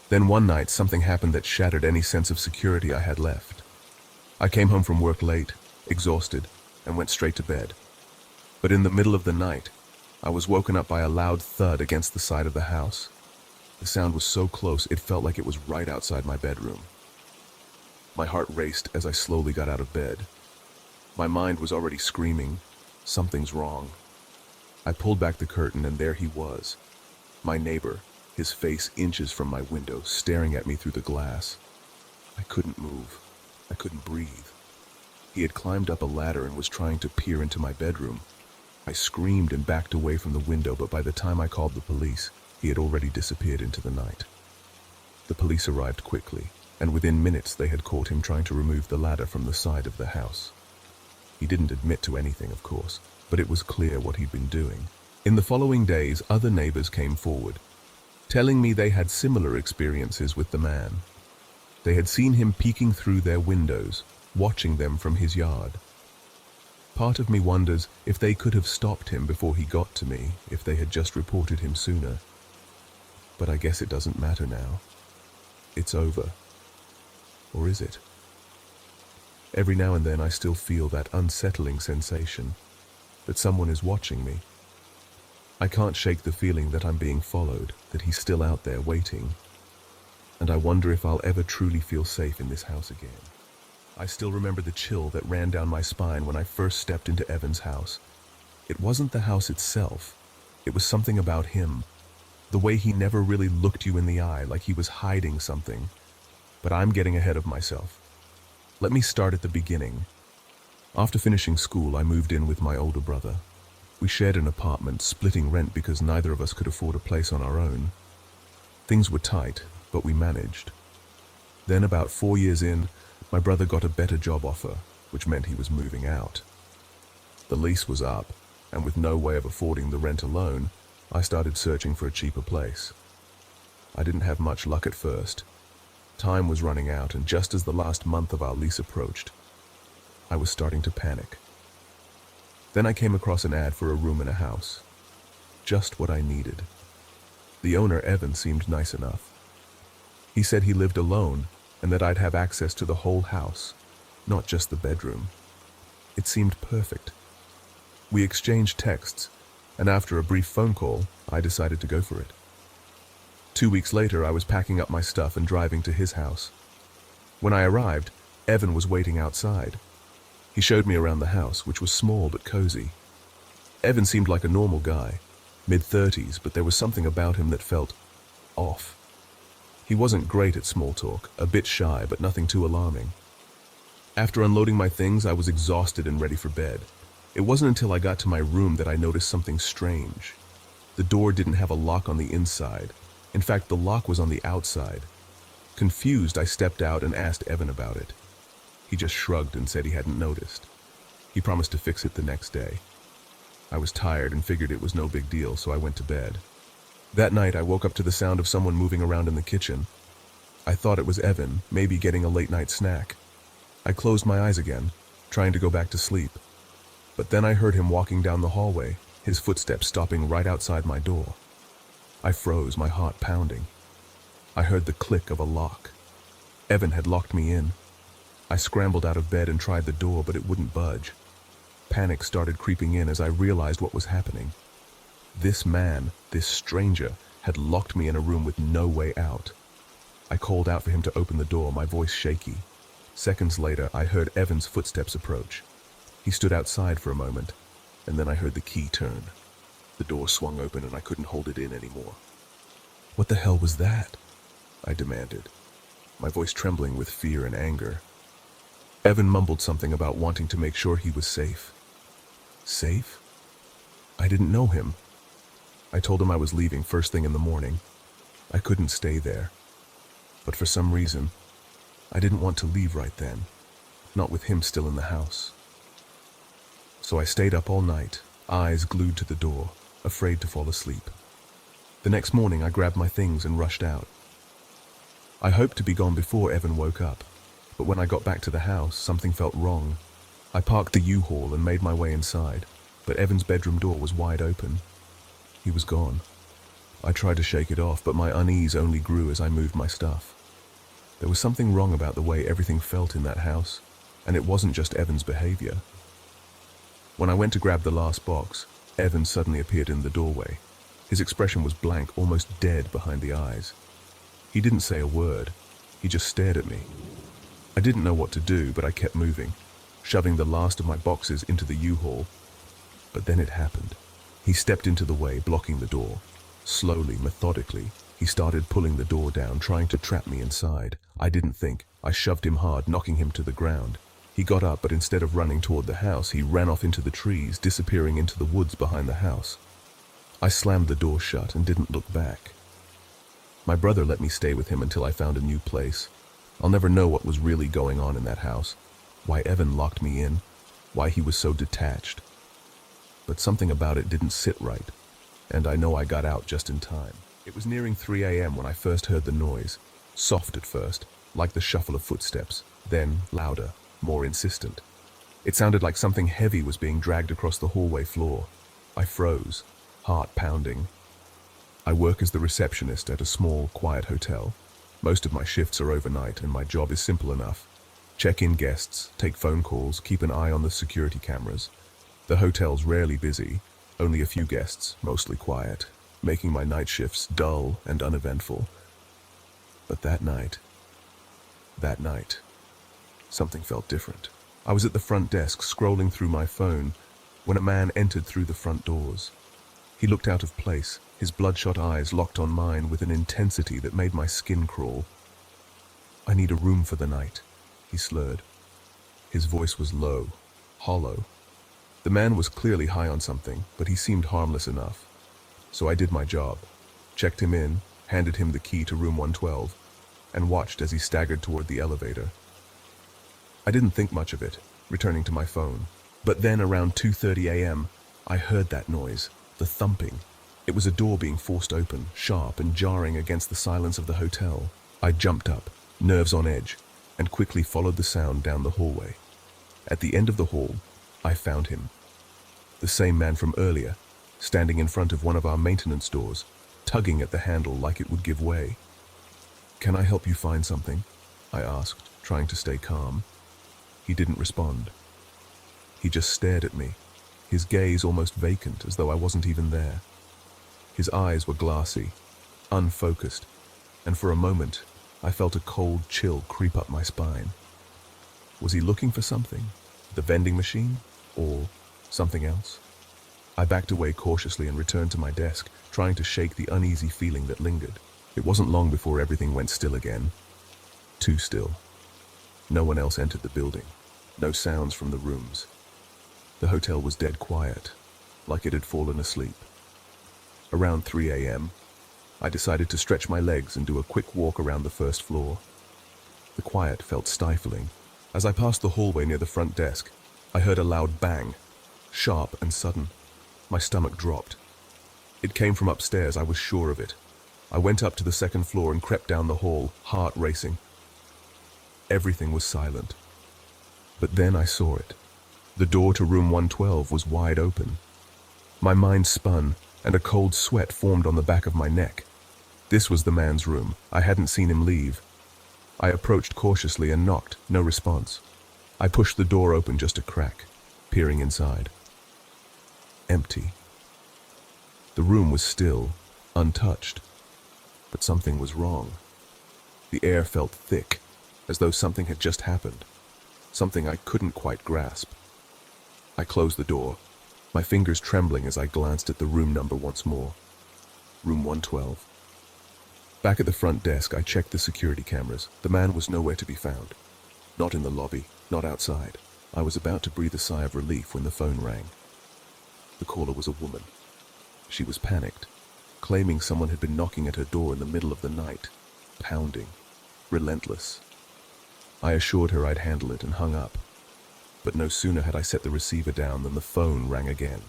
Then one night, something happened that shattered any sense of security I had left. I came home from work late, exhausted, and went straight to bed. But in the middle of the night, I was woken up by a loud thud against the side of the house. The sound was so close, it felt like it was right outside my bedroom. My heart raced as I slowly got out of bed. My mind was already screaming, Something's wrong. I pulled back the curtain and there he was. My neighbor, his face inches from my window, staring at me through the glass. I couldn't move. I couldn't breathe. He had climbed up a ladder and was trying to peer into my bedroom. I screamed and backed away from the window, but by the time I called the police, he had already disappeared into the night. The police arrived quickly, and within minutes they had caught him trying to remove the ladder from the side of the house. He didn't admit to anything, of course, but it was clear what he'd been doing. In the following days, other neighbors came forward, telling me they had similar experiences with the man. They had seen him peeking through their windows, watching them from his yard. Part of me wonders if they could have stopped him before he got to me, if they had just reported him sooner. But I guess it doesn't matter now. It's over. Or is it? Every now and then I still feel that unsettling sensation, that someone is watching me. I can't shake the feeling that I'm being followed, that he's still out there waiting. And I wonder if I'll ever truly feel safe in this house again. I still remember the chill that ran down my spine when I first stepped into Evan's house. It wasn't the house itself. It was something about him. The way he never really looked you in the eye, like he was hiding something. But I'm getting ahead of myself. Let me start at the beginning. After finishing school, I moved in with my older brother. We shared an apartment, splitting rent because neither of us could afford a place on our own. Things were tight, but we managed. Then, about 4 years in, my brother got a better job offer, which meant he was moving out. The lease was up, and with no way of affording the rent alone, I started searching for a cheaper place. I didn't have much luck at first. Time was running out, and just as the last month of our lease approached, I was starting to panic. Then I came across an ad for a room in a house. Just what I needed. The owner, Evan, seemed nice enough. He said he lived alone and that I'd have access to the whole house, not just the bedroom. It seemed perfect. We exchanged texts, and after a brief phone call, I decided to go for it. 2 weeks later, I was packing up my stuff and driving to his house. When I arrived, Evan was waiting outside. He showed me around the house, which was small but cozy. Evan seemed like a normal guy, mid-30s, but there was something about him that felt off. He wasn't great at small talk, a bit shy, but nothing too alarming. After unloading my things, I was exhausted and ready for bed. It wasn't until I got to my room that I noticed something strange. The door didn't have a lock on the inside. In fact, the lock was on the outside. Confused, I stepped out and asked Evan about it. He just shrugged and said he hadn't noticed. He promised to fix it the next day. I was tired and figured it was no big deal, so I went to bed. That night, I woke up to the sound of someone moving around in the kitchen. I thought it was Evan, maybe getting a late-night snack. I closed my eyes again, trying to go back to sleep. But then I heard him walking down the hallway, his footsteps stopping right outside my door. I froze, my heart pounding. I heard the click of a lock. Evan had locked me in. I scrambled out of bed and tried the door, but it wouldn't budge. Panic started creeping in as I realized what was happening. This man, this stranger, had locked me in a room with no way out. I called out for him to open the door, my voice shaky. Seconds later, I heard Evan's footsteps approach. He stood outside for a moment, and then I heard the key turn. The door swung open and I couldn't hold it in anymore. "What the hell was that?" I demanded, my voice trembling with fear and anger. Evan mumbled something about wanting to make sure he was safe. Safe? I didn't know him. I told him I was leaving first thing in the morning. I couldn't stay there. But for some reason, I didn't want to leave right then, not with him still in the house. So I stayed up all night, eyes glued to the door, afraid to fall asleep. The next morning, I grabbed my things and rushed out. I hoped to be gone before Evan woke up, but when I got back to the house, something felt wrong. I parked the U-Haul and made my way inside, but Evan's bedroom door was wide open. He was gone. I tried to shake it off, but my unease only grew as I moved my stuff. There was something wrong about the way everything felt in that house, and it wasn't just Evan's behavior. When I went to grab the last box, Evan suddenly appeared in the doorway. His expression was blank, almost dead behind the eyes. He didn't say a word. He just stared at me. I didn't know what to do, but I kept moving, shoving the last of my boxes into the U-Haul. But then it happened. He stepped into the way, blocking the door. Slowly, methodically, he started pulling the door down, trying to trap me inside. I didn't think. I shoved him hard, knocking him to the ground. He got up, but instead of running toward the house, he ran off into the trees, disappearing into the woods behind the house. I slammed the door shut and didn't look back. My brother let me stay with him until I found a new place. I'll never know what was really going on in that house. Why Evan locked me in. Why he was so detached. But something about it didn't sit right, and I know I got out just in time. It was nearing 3 a.m. when I first heard the noise. Soft at first, like the shuffle of footsteps, then louder, more insistent. It sounded like something heavy was being dragged across the hallway floor. I froze, heart pounding. I work as the receptionist at a small, quiet hotel. Most of my shifts are overnight, and my job is simple enough. Check in guests, take phone calls, keep an eye on the security cameras. The hotel's rarely busy, only a few guests, mostly quiet, making my night shifts dull and uneventful. But that night, something felt different. I was at the front desk, scrolling through my phone, when a man entered through the front doors. He looked out of place, his bloodshot eyes locked on mine with an intensity that made my skin crawl. "I need a room for the night," he slurred. His voice was low, hollow. The man was clearly high on something, but he seemed harmless enough. So I did my job, checked him in, handed him the key to room 112, and watched as he staggered toward the elevator. I didn't think much of it, returning to my phone. But then around 2:30 a.m., I heard that noise, the thumping. It was a door being forced open, sharp and jarring against the silence of the hotel. I jumped up, nerves on edge, and quickly followed the sound down the hallway. At the end of the hall, I found him. The same man from earlier, standing in front of one of our maintenance doors, tugging at the handle like it would give way. "Can I help you find something?" I asked, trying to stay calm. He didn't respond. He just stared at me, his gaze almost vacant, as though I wasn't even there. His eyes were glassy, unfocused, and for a moment, I felt a cold chill creep up my spine. Was he looking for something? The vending machine? Or something else? I backed away cautiously and returned to my desk, trying to shake the uneasy feeling that lingered. It wasn't long before everything went still again. Too still. No one else entered the building. No sounds from the rooms. The hotel was dead quiet, like it had fallen asleep. Around 3 a.m., I decided to stretch my legs and do a quick walk around the first floor. The quiet felt stifling. As I passed the hallway near the front desk, I heard a loud bang, sharp and sudden. My stomach dropped. It came from upstairs, I was sure of it. I went up to the second floor and crept down the hall, heart racing. Everything was silent. But then I saw it. The door to room 112 was wide open. My mind spun, and a cold sweat formed on the back of my neck. This was the man's room. I hadn't seen him leave. I approached cautiously and knocked, no response. I pushed the door open just a crack, peering inside. Empty. The room was still, untouched. But something was wrong. The air felt thick, as though something had just happened. Something I couldn't quite grasp. I closed the door, my fingers trembling as I glanced at the room number once more. Room 112. Back at the front desk, I checked the security cameras. The man was nowhere to be found. Not in the lobby, not outside. I was about to breathe a sigh of relief when the phone rang. The caller was a woman. She was panicked, claiming someone had been knocking at her door in the middle of the night, pounding, relentless. I assured her I'd handle it and hung up. But no sooner had I set the receiver down than the phone rang again.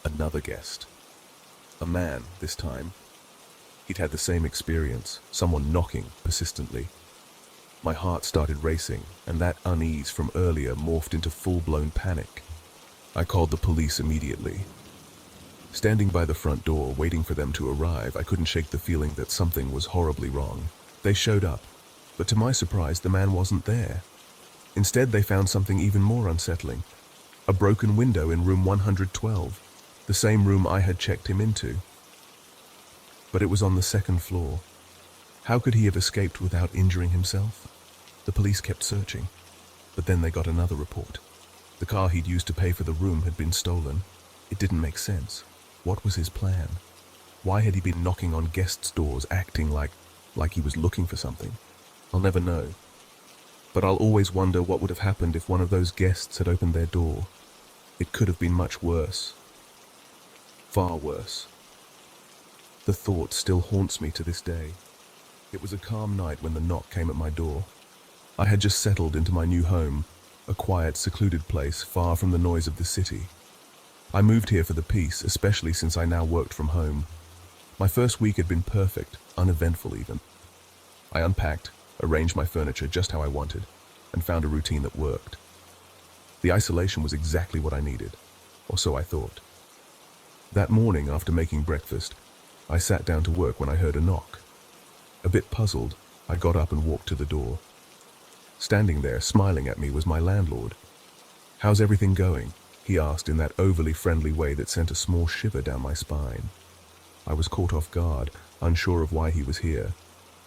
Another guest. A man, this time. He'd had the same experience, someone knocking persistently. My heart started racing, and that unease from earlier morphed into full-blown panic. I called the police immediately. Standing by the front door, waiting for them to arrive, I couldn't shake the feeling that something was horribly wrong. They showed up, but to my surprise, the man wasn't there. Instead, they found something even more unsettling. A broken window in room 112, the same room I had checked him into. But it was on the second floor. How could he have escaped without injuring himself? The police kept searching, but then they got another report. The car he'd used to pay for the room had been stolen. It didn't make sense. What was his plan? Why had he been knocking on guests' doors, acting like he was looking for something? I'll never know. But I'll always wonder what would have happened if one of those guests had opened their door. It could have been much worse. Far worse. The thought still haunts me to this day. It was a calm night when the knock came at my door. I had just settled into my new home, a quiet, secluded place far from the noise of the city. I moved here for the peace, especially since I now worked from home. My first week had been perfect, uneventful even. I unpacked, arranged my furniture just how I wanted, and found a routine that worked. The isolation was exactly what I needed, or so I thought. That morning, after making breakfast, I sat down to work when I heard a knock. A bit puzzled, I got up and walked to the door. Standing there, smiling at me, was my landlord. "How's everything going?" he asked in that overly friendly way that sent a small shiver down my spine. I was caught off guard, unsure of why he was here.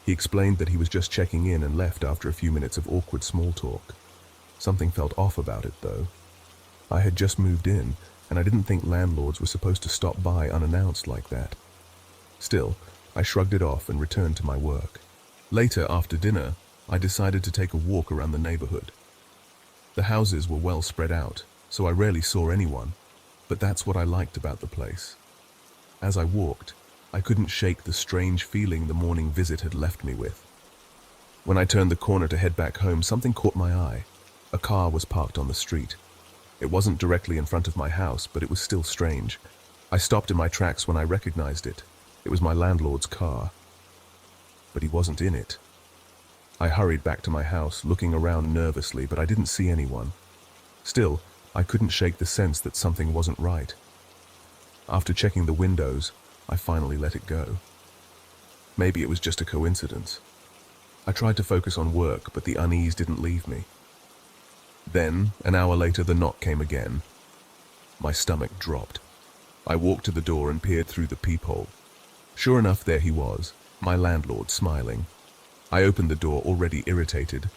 He explained that he was just checking in and left after a few minutes of awkward small talk. Something felt off about it, though. I had just moved in, and I didn't think landlords were supposed to stop by unannounced like that. Still, I shrugged it off and returned to my work. Later, after dinner, I decided to take a walk around the neighborhood. The houses were well spread out, so I rarely saw anyone, but that's what I liked about the place. As I walked, I couldn't shake the strange feeling the morning visit had left me with. When I turned the corner to head back home, something caught my eye. A car was parked on the street. It wasn't directly in front of my house, but it was still strange. I stopped in my tracks when I recognized it. It was my landlord's car. But he wasn't in it. I hurried back to my house, looking around nervously, but I didn't see anyone. Still, I couldn't shake the sense that something wasn't right. After checking the windows, I finally let it go. Maybe it was just a coincidence. I tried to focus on work, but the unease didn't leave me. Then, an hour later, the knock came again. My stomach dropped. I walked to the door and peered through the peephole. Sure enough, there he was, my landlord, smiling. I opened the door, already irritated.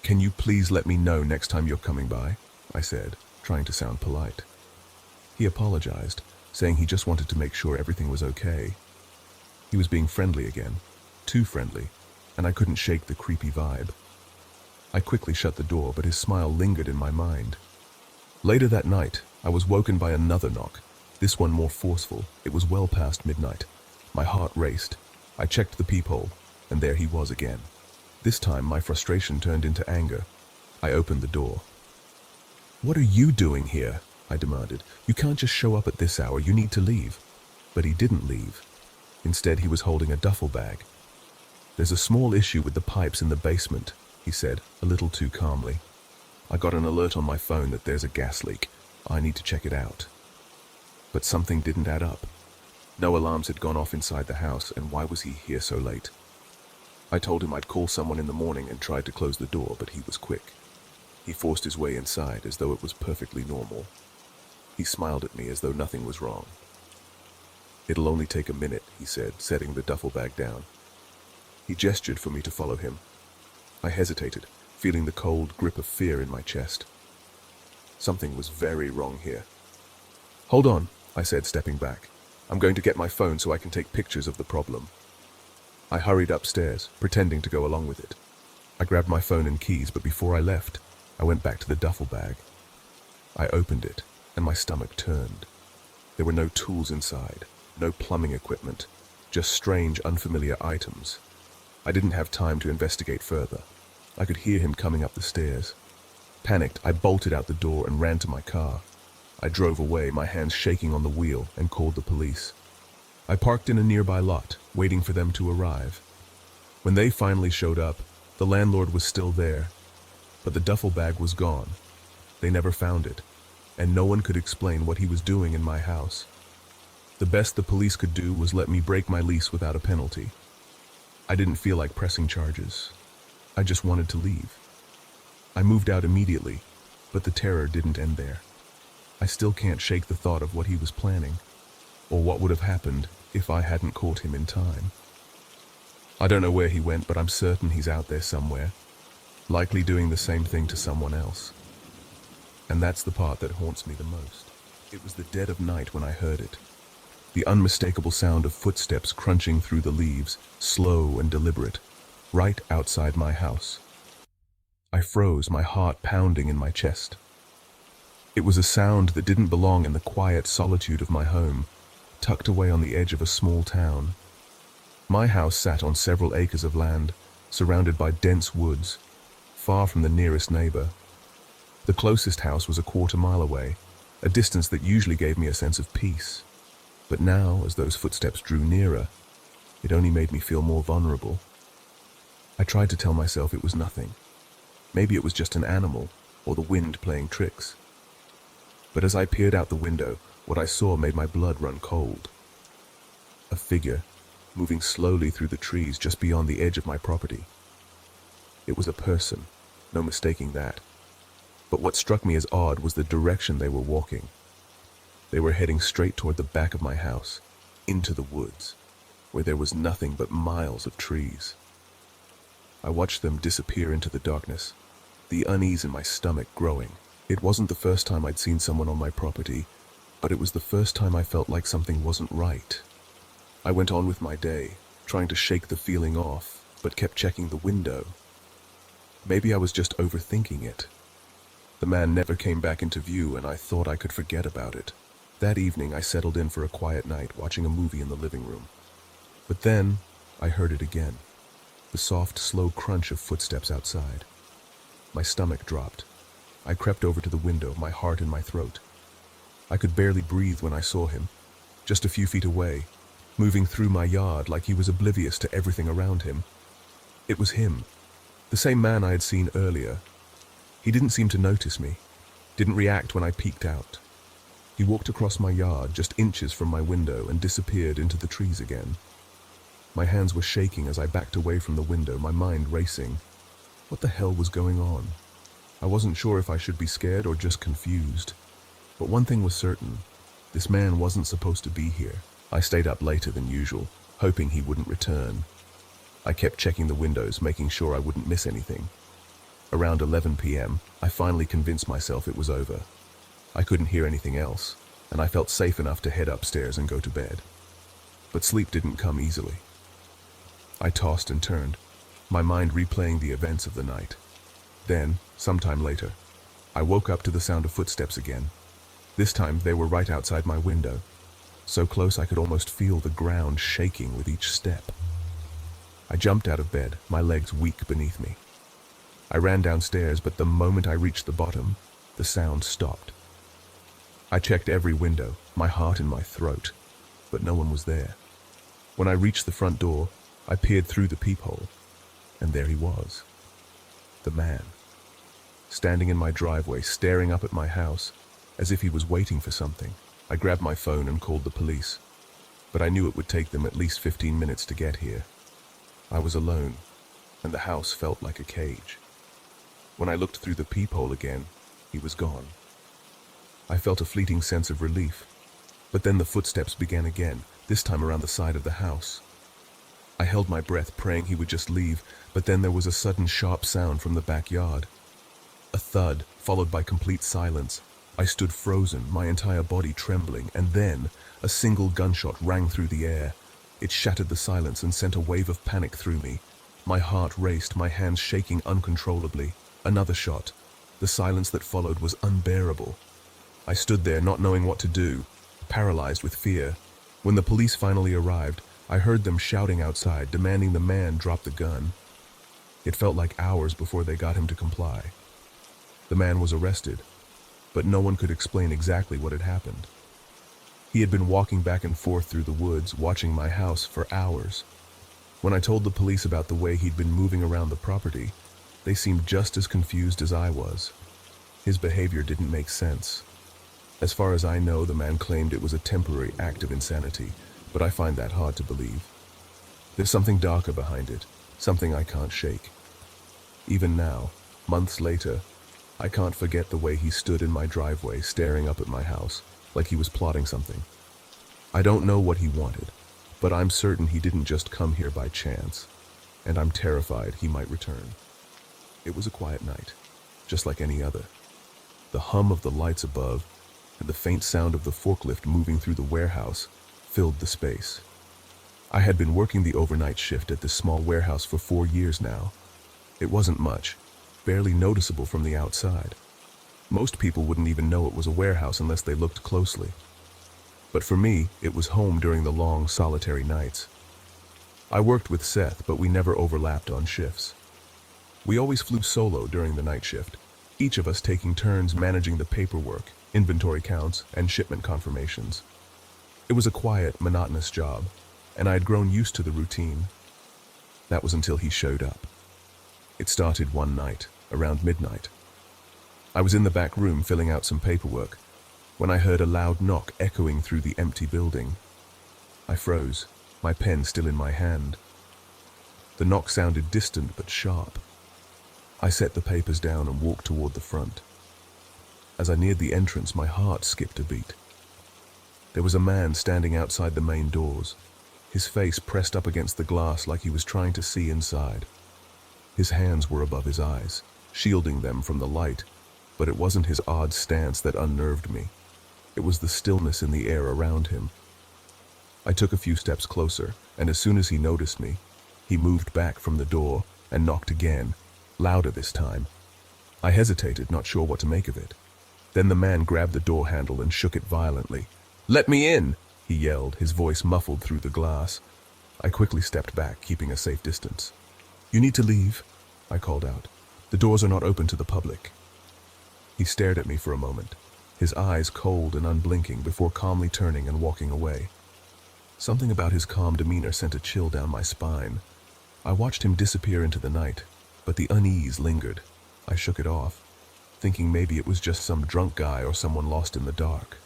"Can you please let me know next time you're coming by?" I said, trying to sound polite. He apologized, saying he just wanted to make sure everything was okay. He was being friendly again, too friendly, and I couldn't shake the creepy vibe. I quickly shut the door, but his smile lingered in my mind. Later that night, I was woken by another knock, this one more forceful. It was well past midnight. My heart raced. I checked the peephole, and there he was again. This time, my frustration turned into anger. I opened the door. "What are you doing here?" I demanded. "You can't just show up at this hour. You need to leave." But he didn't leave. Instead, he was holding a duffel bag. "There's a small issue with the pipes in the basement," he said, a little too calmly. "I got an alert on my phone that there's a gas leak. I need to check it out." But something didn't add up. No alarms had gone off inside the house, and why was he here so late? I told him I'd call someone in the morning and tried to close the door, but he was quick. He forced his way inside as though it was perfectly normal. He smiled at me as though nothing was wrong. "It'll only take a minute," he said, setting the duffel bag down. He gestured for me to follow him. I hesitated, feeling the cold grip of fear in my chest. Something was very wrong here. "Hold on," I said, stepping back. "I'm going to get my phone so I can take pictures of the problem." I hurried upstairs, pretending to go along with it. I grabbed my phone and keys, but before I left, I went back to the duffel bag. I opened it, and my stomach turned. There were no tools inside, no plumbing equipment, just strange, unfamiliar items. I didn't have time to investigate further. I could hear him coming up the stairs. Panicked, I bolted out the door and ran to my car. I drove away, my hands shaking on the wheel, and called the police. I parked in a nearby lot, waiting for them to arrive. When they finally showed up, the landlord was still there, but the duffel bag was gone. They never found it, and no one could explain what he was doing in my house. The best the police could do was let me break my lease without a penalty. I didn't feel like pressing charges. I just wanted to leave. I moved out immediately, but the terror didn't end there. I still can't shake the thought of what he was planning, or what would have happened if I hadn't caught him in time. I don't know where he went, but I'm certain he's out there somewhere, likely doing the same thing to someone else. And that's the part that haunts me the most. It was the dead of night when I heard it. The unmistakable sound of footsteps crunching through the leaves, slow and deliberate, right outside my house. I froze, my heart pounding in my chest. It was a sound that didn't belong in the quiet solitude of my home, tucked away on the edge of a small town. My house sat on several acres of land, surrounded by dense woods, far from the nearest neighbor. The closest house was a quarter-mile away, a distance that usually gave me a sense of peace. But now, as those footsteps drew nearer, it only made me feel more vulnerable. I tried to tell myself it was nothing. Maybe it was just an animal, or the wind playing tricks. But as I peered out the window, what I saw made my blood run cold. A figure, moving slowly through the trees just beyond the edge of my property. It was a person, no mistaking that. But what struck me as odd was the direction they were walking. They were heading straight toward the back of my house, into the woods, where there was nothing but miles of trees. I watched them disappear into the darkness, the unease in my stomach growing. It wasn't the first time I'd seen someone on my property, but it was the first time I felt like something wasn't right. I went on with my day, trying to shake the feeling off, but kept checking the window. Maybe I was just overthinking it. The man never came back into view, and I thought I could forget about it. That evening, I settled in for a quiet night, watching a movie in the living room. But then, I heard it again. The soft, slow crunch of footsteps outside. My stomach dropped. I crept over to the window, my heart in my throat. I could barely breathe when I saw him, just a few feet away, moving through my yard like he was oblivious to everything around him. It was him, the same man I had seen earlier. He didn't seem to notice me, didn't react when I peeked out. He walked across my yard, just inches from my window, and disappeared into the trees again. My hands were shaking as I backed away from the window, my mind racing. What the hell was going on? I wasn't sure if I should be scared or just confused. But one thing was certain. This man wasn't supposed to be here. I stayed up later than usual, hoping he wouldn't return. I kept checking the windows, making sure I wouldn't miss anything. Around 11 p.m., I finally convinced myself it was over. I couldn't hear anything else, and I felt safe enough to head upstairs and go to bed. But sleep didn't come easily. I tossed and turned, my mind replaying the events of the night. Then, sometime later, I woke up to the sound of footsteps again. This time they were right outside my window, so close I could almost feel the ground shaking with each step. I jumped out of bed, my legs weak beneath me. I ran downstairs, but the moment I reached the bottom, the sound stopped. I checked every window, my heart in my throat, but no one was there. When I reached the front door, I peered through the peephole, and there he was. The man. Standing in my driveway, staring up at my house, as if he was waiting for something. I grabbed my phone and called the police, but I knew it would take them at least 15 minutes to get here. I was alone, and the house felt like a cage. When I looked through the peephole again, he was gone. I felt a fleeting sense of relief, but then the footsteps began again, this time around the side of the house. I held my breath, praying he would just leave, but then there was a sudden sharp sound from the backyard. A thud, followed by complete silence. I stood frozen, my entire body trembling, and then a single gunshot rang through the air. It shattered the silence and sent a wave of panic through me. My heart raced, my hands shaking uncontrollably. Another shot. The silence that followed was unbearable. I stood there, not knowing what to do, paralyzed with fear. When the police finally arrived, I heard them shouting outside, demanding the man drop the gun. It felt like hours before they got him to comply. The man was arrested, but no one could explain exactly what had happened. He had been walking back and forth through the woods, watching my house for hours. When I told the police about the way he'd been moving around the property, they seemed just as confused as I was. His behavior didn't make sense. As far as I know, the man claimed it was a temporary act of insanity, but I find that hard to believe. There's something darker behind it, something I can't shake. Even now, months later, I can't forget the way he stood in my driveway staring up at my house, like he was plotting something. I don't know what he wanted, but I'm certain he didn't just come here by chance, and I'm terrified he might return. It was a quiet night, just like any other. The hum of the lights above, and the faint sound of the forklift moving through the warehouse filled the space. I had been working the overnight shift at this small warehouse for 4 years now. It wasn't much, barely noticeable from the outside. Most people wouldn't even know it was a warehouse unless they looked closely. But for me, it was home during the long, solitary nights. I worked with Seth, but we never overlapped on shifts. We always flew solo during the night shift, each of us taking turns managing the paperwork, inventory counts, and shipment confirmations. It was a quiet, monotonous job, and I had grown used to the routine. That was until he showed up. It started one night, around midnight. I was in the back room filling out some paperwork when I heard a loud knock echoing through the empty building. I froze, my pen still in my hand. The knock sounded distant but sharp. I set the papers down and walked toward the front. As I neared the entrance, my heart skipped a beat. There was a man standing outside the main doors, his face pressed up against the glass like he was trying to see inside. His hands were above his eyes, shielding them from the light, but it wasn't his odd stance that unnerved me. It was the stillness in the air around him. I took a few steps closer, and as soon as he noticed me, he moved back from the door and knocked again, louder this time. I hesitated, not sure what to make of it. Then the man grabbed the door handle and shook it violently. "Let me in!" he yelled, his voice muffled through the glass. I quickly stepped back, keeping a safe distance. "You need to leave," I called out. "The doors are not open to the public." He stared at me for a moment, his eyes cold and unblinking before calmly turning and walking away. Something about his calm demeanor sent a chill down my spine. I watched him disappear into the night, but the unease lingered. I shook it off, thinking maybe it was just some drunk guy or someone lost in the dark.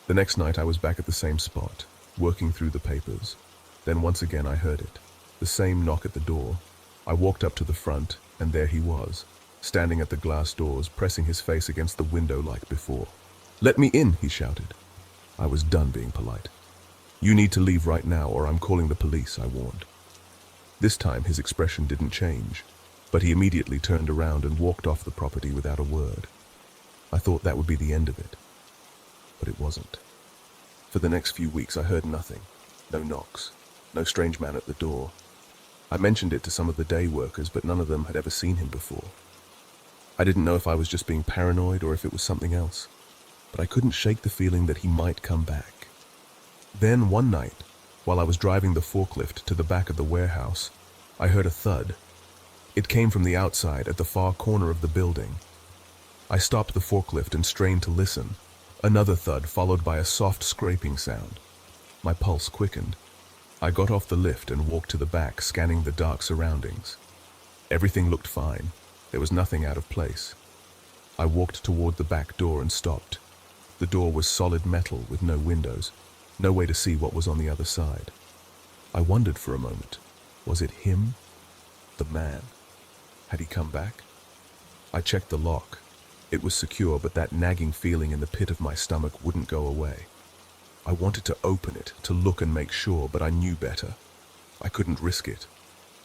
The next night I was back at the same spot, working through the papers. Then once again I heard it, the same knock at the door. I walked up to the front, and there he was, standing at the glass doors, pressing his face against the window like before. "Let me in," he shouted. I was done being polite. "You need to leave right now or I'm calling the police," I warned. This time his expression didn't change, but he immediately turned around and walked off the property without a word. I thought that would be the end of it, but it wasn't. For the next few weeks I heard nothing. No knocks, no strange man at the door. I mentioned it to some of the day workers, but none of them had ever seen him before. I didn't know if I was just being paranoid or if it was something else, but I couldn't shake the feeling that he might come back. Then one night, while I was driving the forklift to the back of the warehouse, I heard a thud. It came from the outside at the far corner of the building. I stopped the forklift and strained to listen. Another thud followed by a soft scraping sound. My pulse quickened. I got off the lift and walked to the back, scanning the dark surroundings. Everything looked fine. There was nothing out of place. I walked toward the back door and stopped. The door was solid metal with no windows, no way to see what was on the other side. I wondered for a moment, was it him? The man? Had he come back? I checked the lock. It was secure, but that nagging feeling in the pit of my stomach wouldn't go away. I wanted to open it, to look and make sure, but I knew better. I couldn't risk it.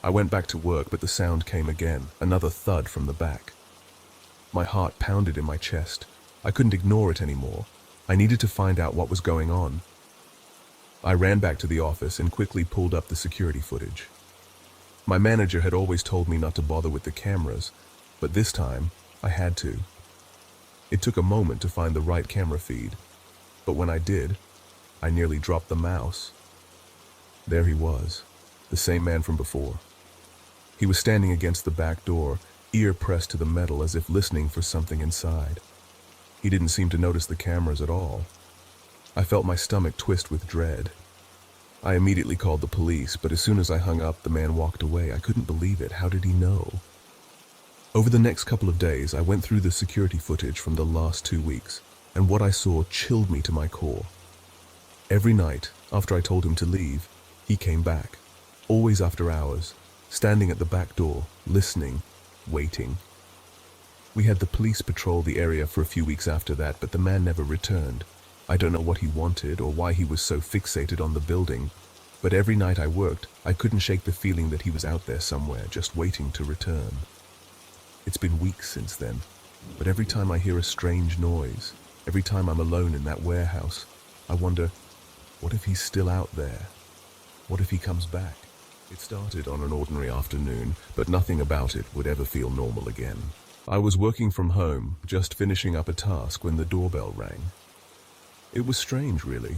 I went back to work, but the sound came again, another thud from the back. My heart pounded in my chest. I couldn't ignore it anymore. I needed to find out what was going on. I ran back to the office and quickly pulled up the security footage. My manager had always told me not to bother with the cameras, but this time I had to. It took a moment to find the right camera feed, but when I did, I nearly dropped the mouse. There he was, the same man from before. He was standing against the back door, ear pressed to the metal as if listening for something inside. He didn't seem to notice the cameras at all. I felt my stomach twist with dread. I immediately called the police, but as soon as I hung up, the man walked away. I couldn't believe it. How did he know? Over the next couple of days, I went through the security footage from the last 2 weeks, and what I saw chilled me to my core. Every night, after I told him to leave, he came back, always after hours, standing at the back door, listening, waiting. We had the police patrol the area for a few weeks after that, but the man never returned. I don't know what he wanted or why he was so fixated on the building, but every night I worked, I couldn't shake the feeling that he was out there somewhere, just waiting to return. It's been weeks since then, but every time I hear a strange noise, Every time I'm alone in that warehouse, I wonder, what if he's still out there? What if he comes back? It started on an ordinary afternoon, but nothing about it would ever feel normal again. I was working from home, just finishing up a task when the doorbell rang. It was strange, really.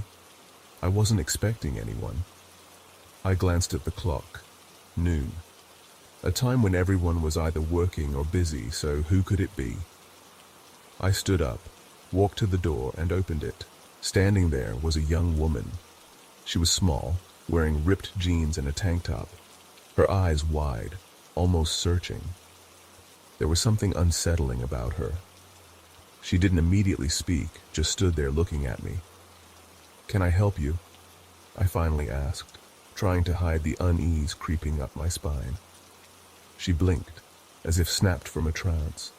I wasn't expecting anyone. I glanced at the clock. Noon. A time when everyone was either working or busy, so who could it be? I stood up, walked to the door, and opened it. Standing there was a young woman. She was small, wearing ripped jeans and a tank top, her eyes wide, almost searching. There was something unsettling about her. She didn't immediately speak, just stood there looking at me. "Can I help you?" I finally asked, trying to hide the unease creeping up my spine. She blinked, as if snapped from a trance.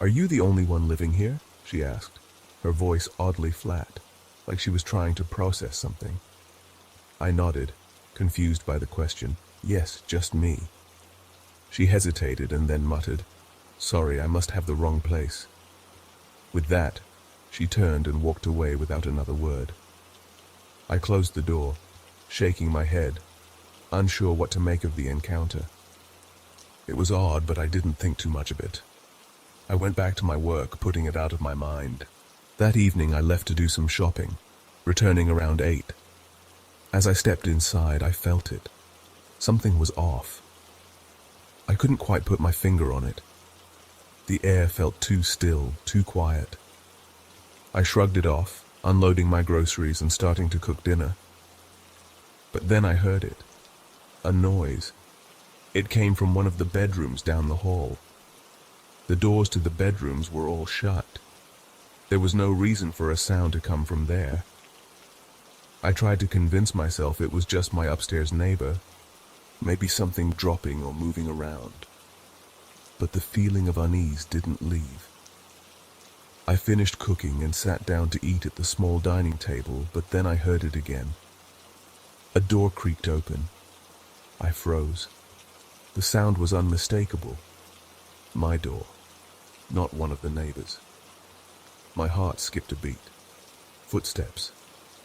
"Are you the only one living here?" she asked, her voice oddly flat, like she was trying to process something. I nodded, confused by the question. "Yes, just me." She hesitated and then muttered, "Sorry, I must have the wrong place." With that, she turned and walked away without another word. I closed the door, shaking my head, unsure what to make of the encounter. It was odd, but I didn't think too much of it. I went back to my work, putting it out of my mind. That evening I left to do some shopping, returning around 8. As I stepped inside, I felt it. Something was off. I couldn't quite put my finger on it. The air felt too still, too quiet. I shrugged it off, unloading my groceries and starting to cook dinner. But then I heard it. A noise. It came from one of the bedrooms down the hall. The doors to the bedrooms were all shut. There was no reason for a sound to come from there. I tried to convince myself it was just my upstairs neighbor, maybe something dropping or moving around. But the feeling of unease didn't leave. I finished cooking and sat down to eat at the small dining table, but then I heard it again. A door creaked open. I froze. The sound was unmistakable. My door, not one of the neighbors. My heart skipped a beat. Footsteps.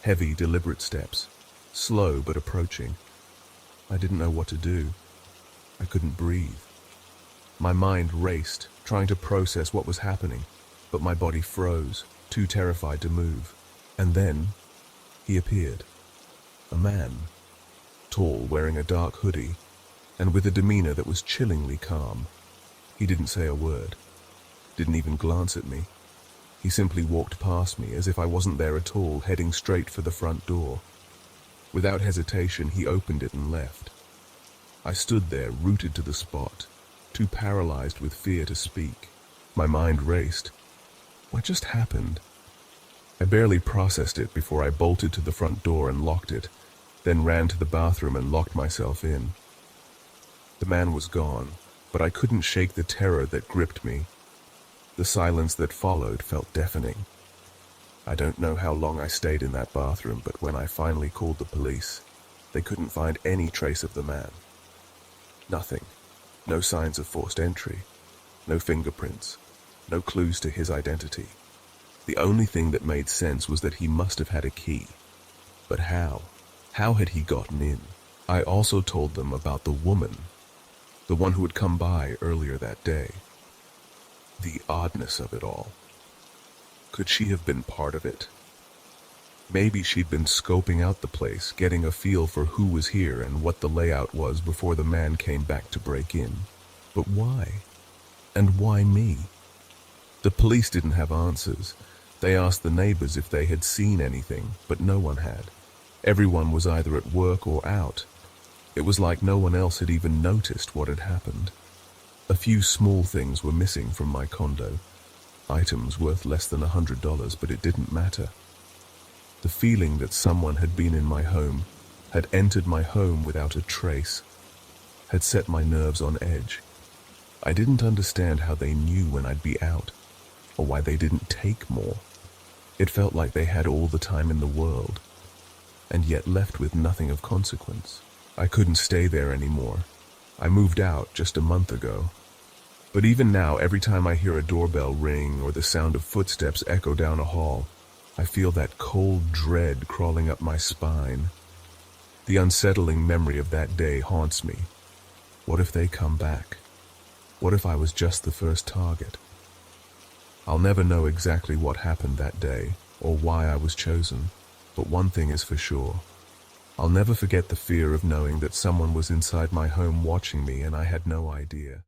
Heavy, deliberate steps. Slow, but approaching. I didn't know what to do. I couldn't breathe. My mind raced, trying to process what was happening, but my body froze, too terrified to move. And then, he appeared. A man. Tall, wearing a dark hoodie, and with a demeanor that was chillingly calm. He didn't say a word. Didn't even glance at me. He simply walked past me as if I wasn't there at all, heading straight for the front door. Without hesitation, he opened it and left. I stood there, rooted to the spot, too paralyzed with fear to speak. My mind raced. What just happened? I barely processed it before I bolted to the front door and locked it, then ran to the bathroom and locked myself in. The man was gone, but I couldn't shake the terror that gripped me. The silence that followed felt deafening. I don't know how long I stayed in that bathroom, but when I finally called the police, they couldn't find any trace of the man. Nothing. No signs of forced entry. No fingerprints. No clues to his identity. The only thing that made sense was that he must have had a key. But how? How had he gotten in? I also told them about the woman, the one who had come by earlier that day. The oddness of it all. Could she have been part of it? Maybe she'd been scoping out the place, getting a feel for who was here and what the layout was before the man came back to break in. But why? And why me? The police didn't have answers. They asked the neighbors if they had seen anything, but no one had. Everyone was either at work or out. It was like no one else had even noticed what had happened. A few small things were missing from my condo. Items worth less than $100, but it didn't matter. The feeling that someone had been in my home, had entered my home without a trace, had set my nerves on edge. I didn't understand how they knew when I'd be out, or why they didn't take more. It felt like they had all the time in the world, and yet left with nothing of consequence. I couldn't stay there anymore. I moved out just a month ago. But even now, every time I hear a doorbell ring or the sound of footsteps echo down a hall, I feel that cold dread crawling up my spine. The unsettling memory of that day haunts me. What if they come back? What if I was just the first target? I'll never know exactly what happened that day or why I was chosen, but one thing is for sure. I'll never forget the fear of knowing that someone was inside my home watching me and I had no idea.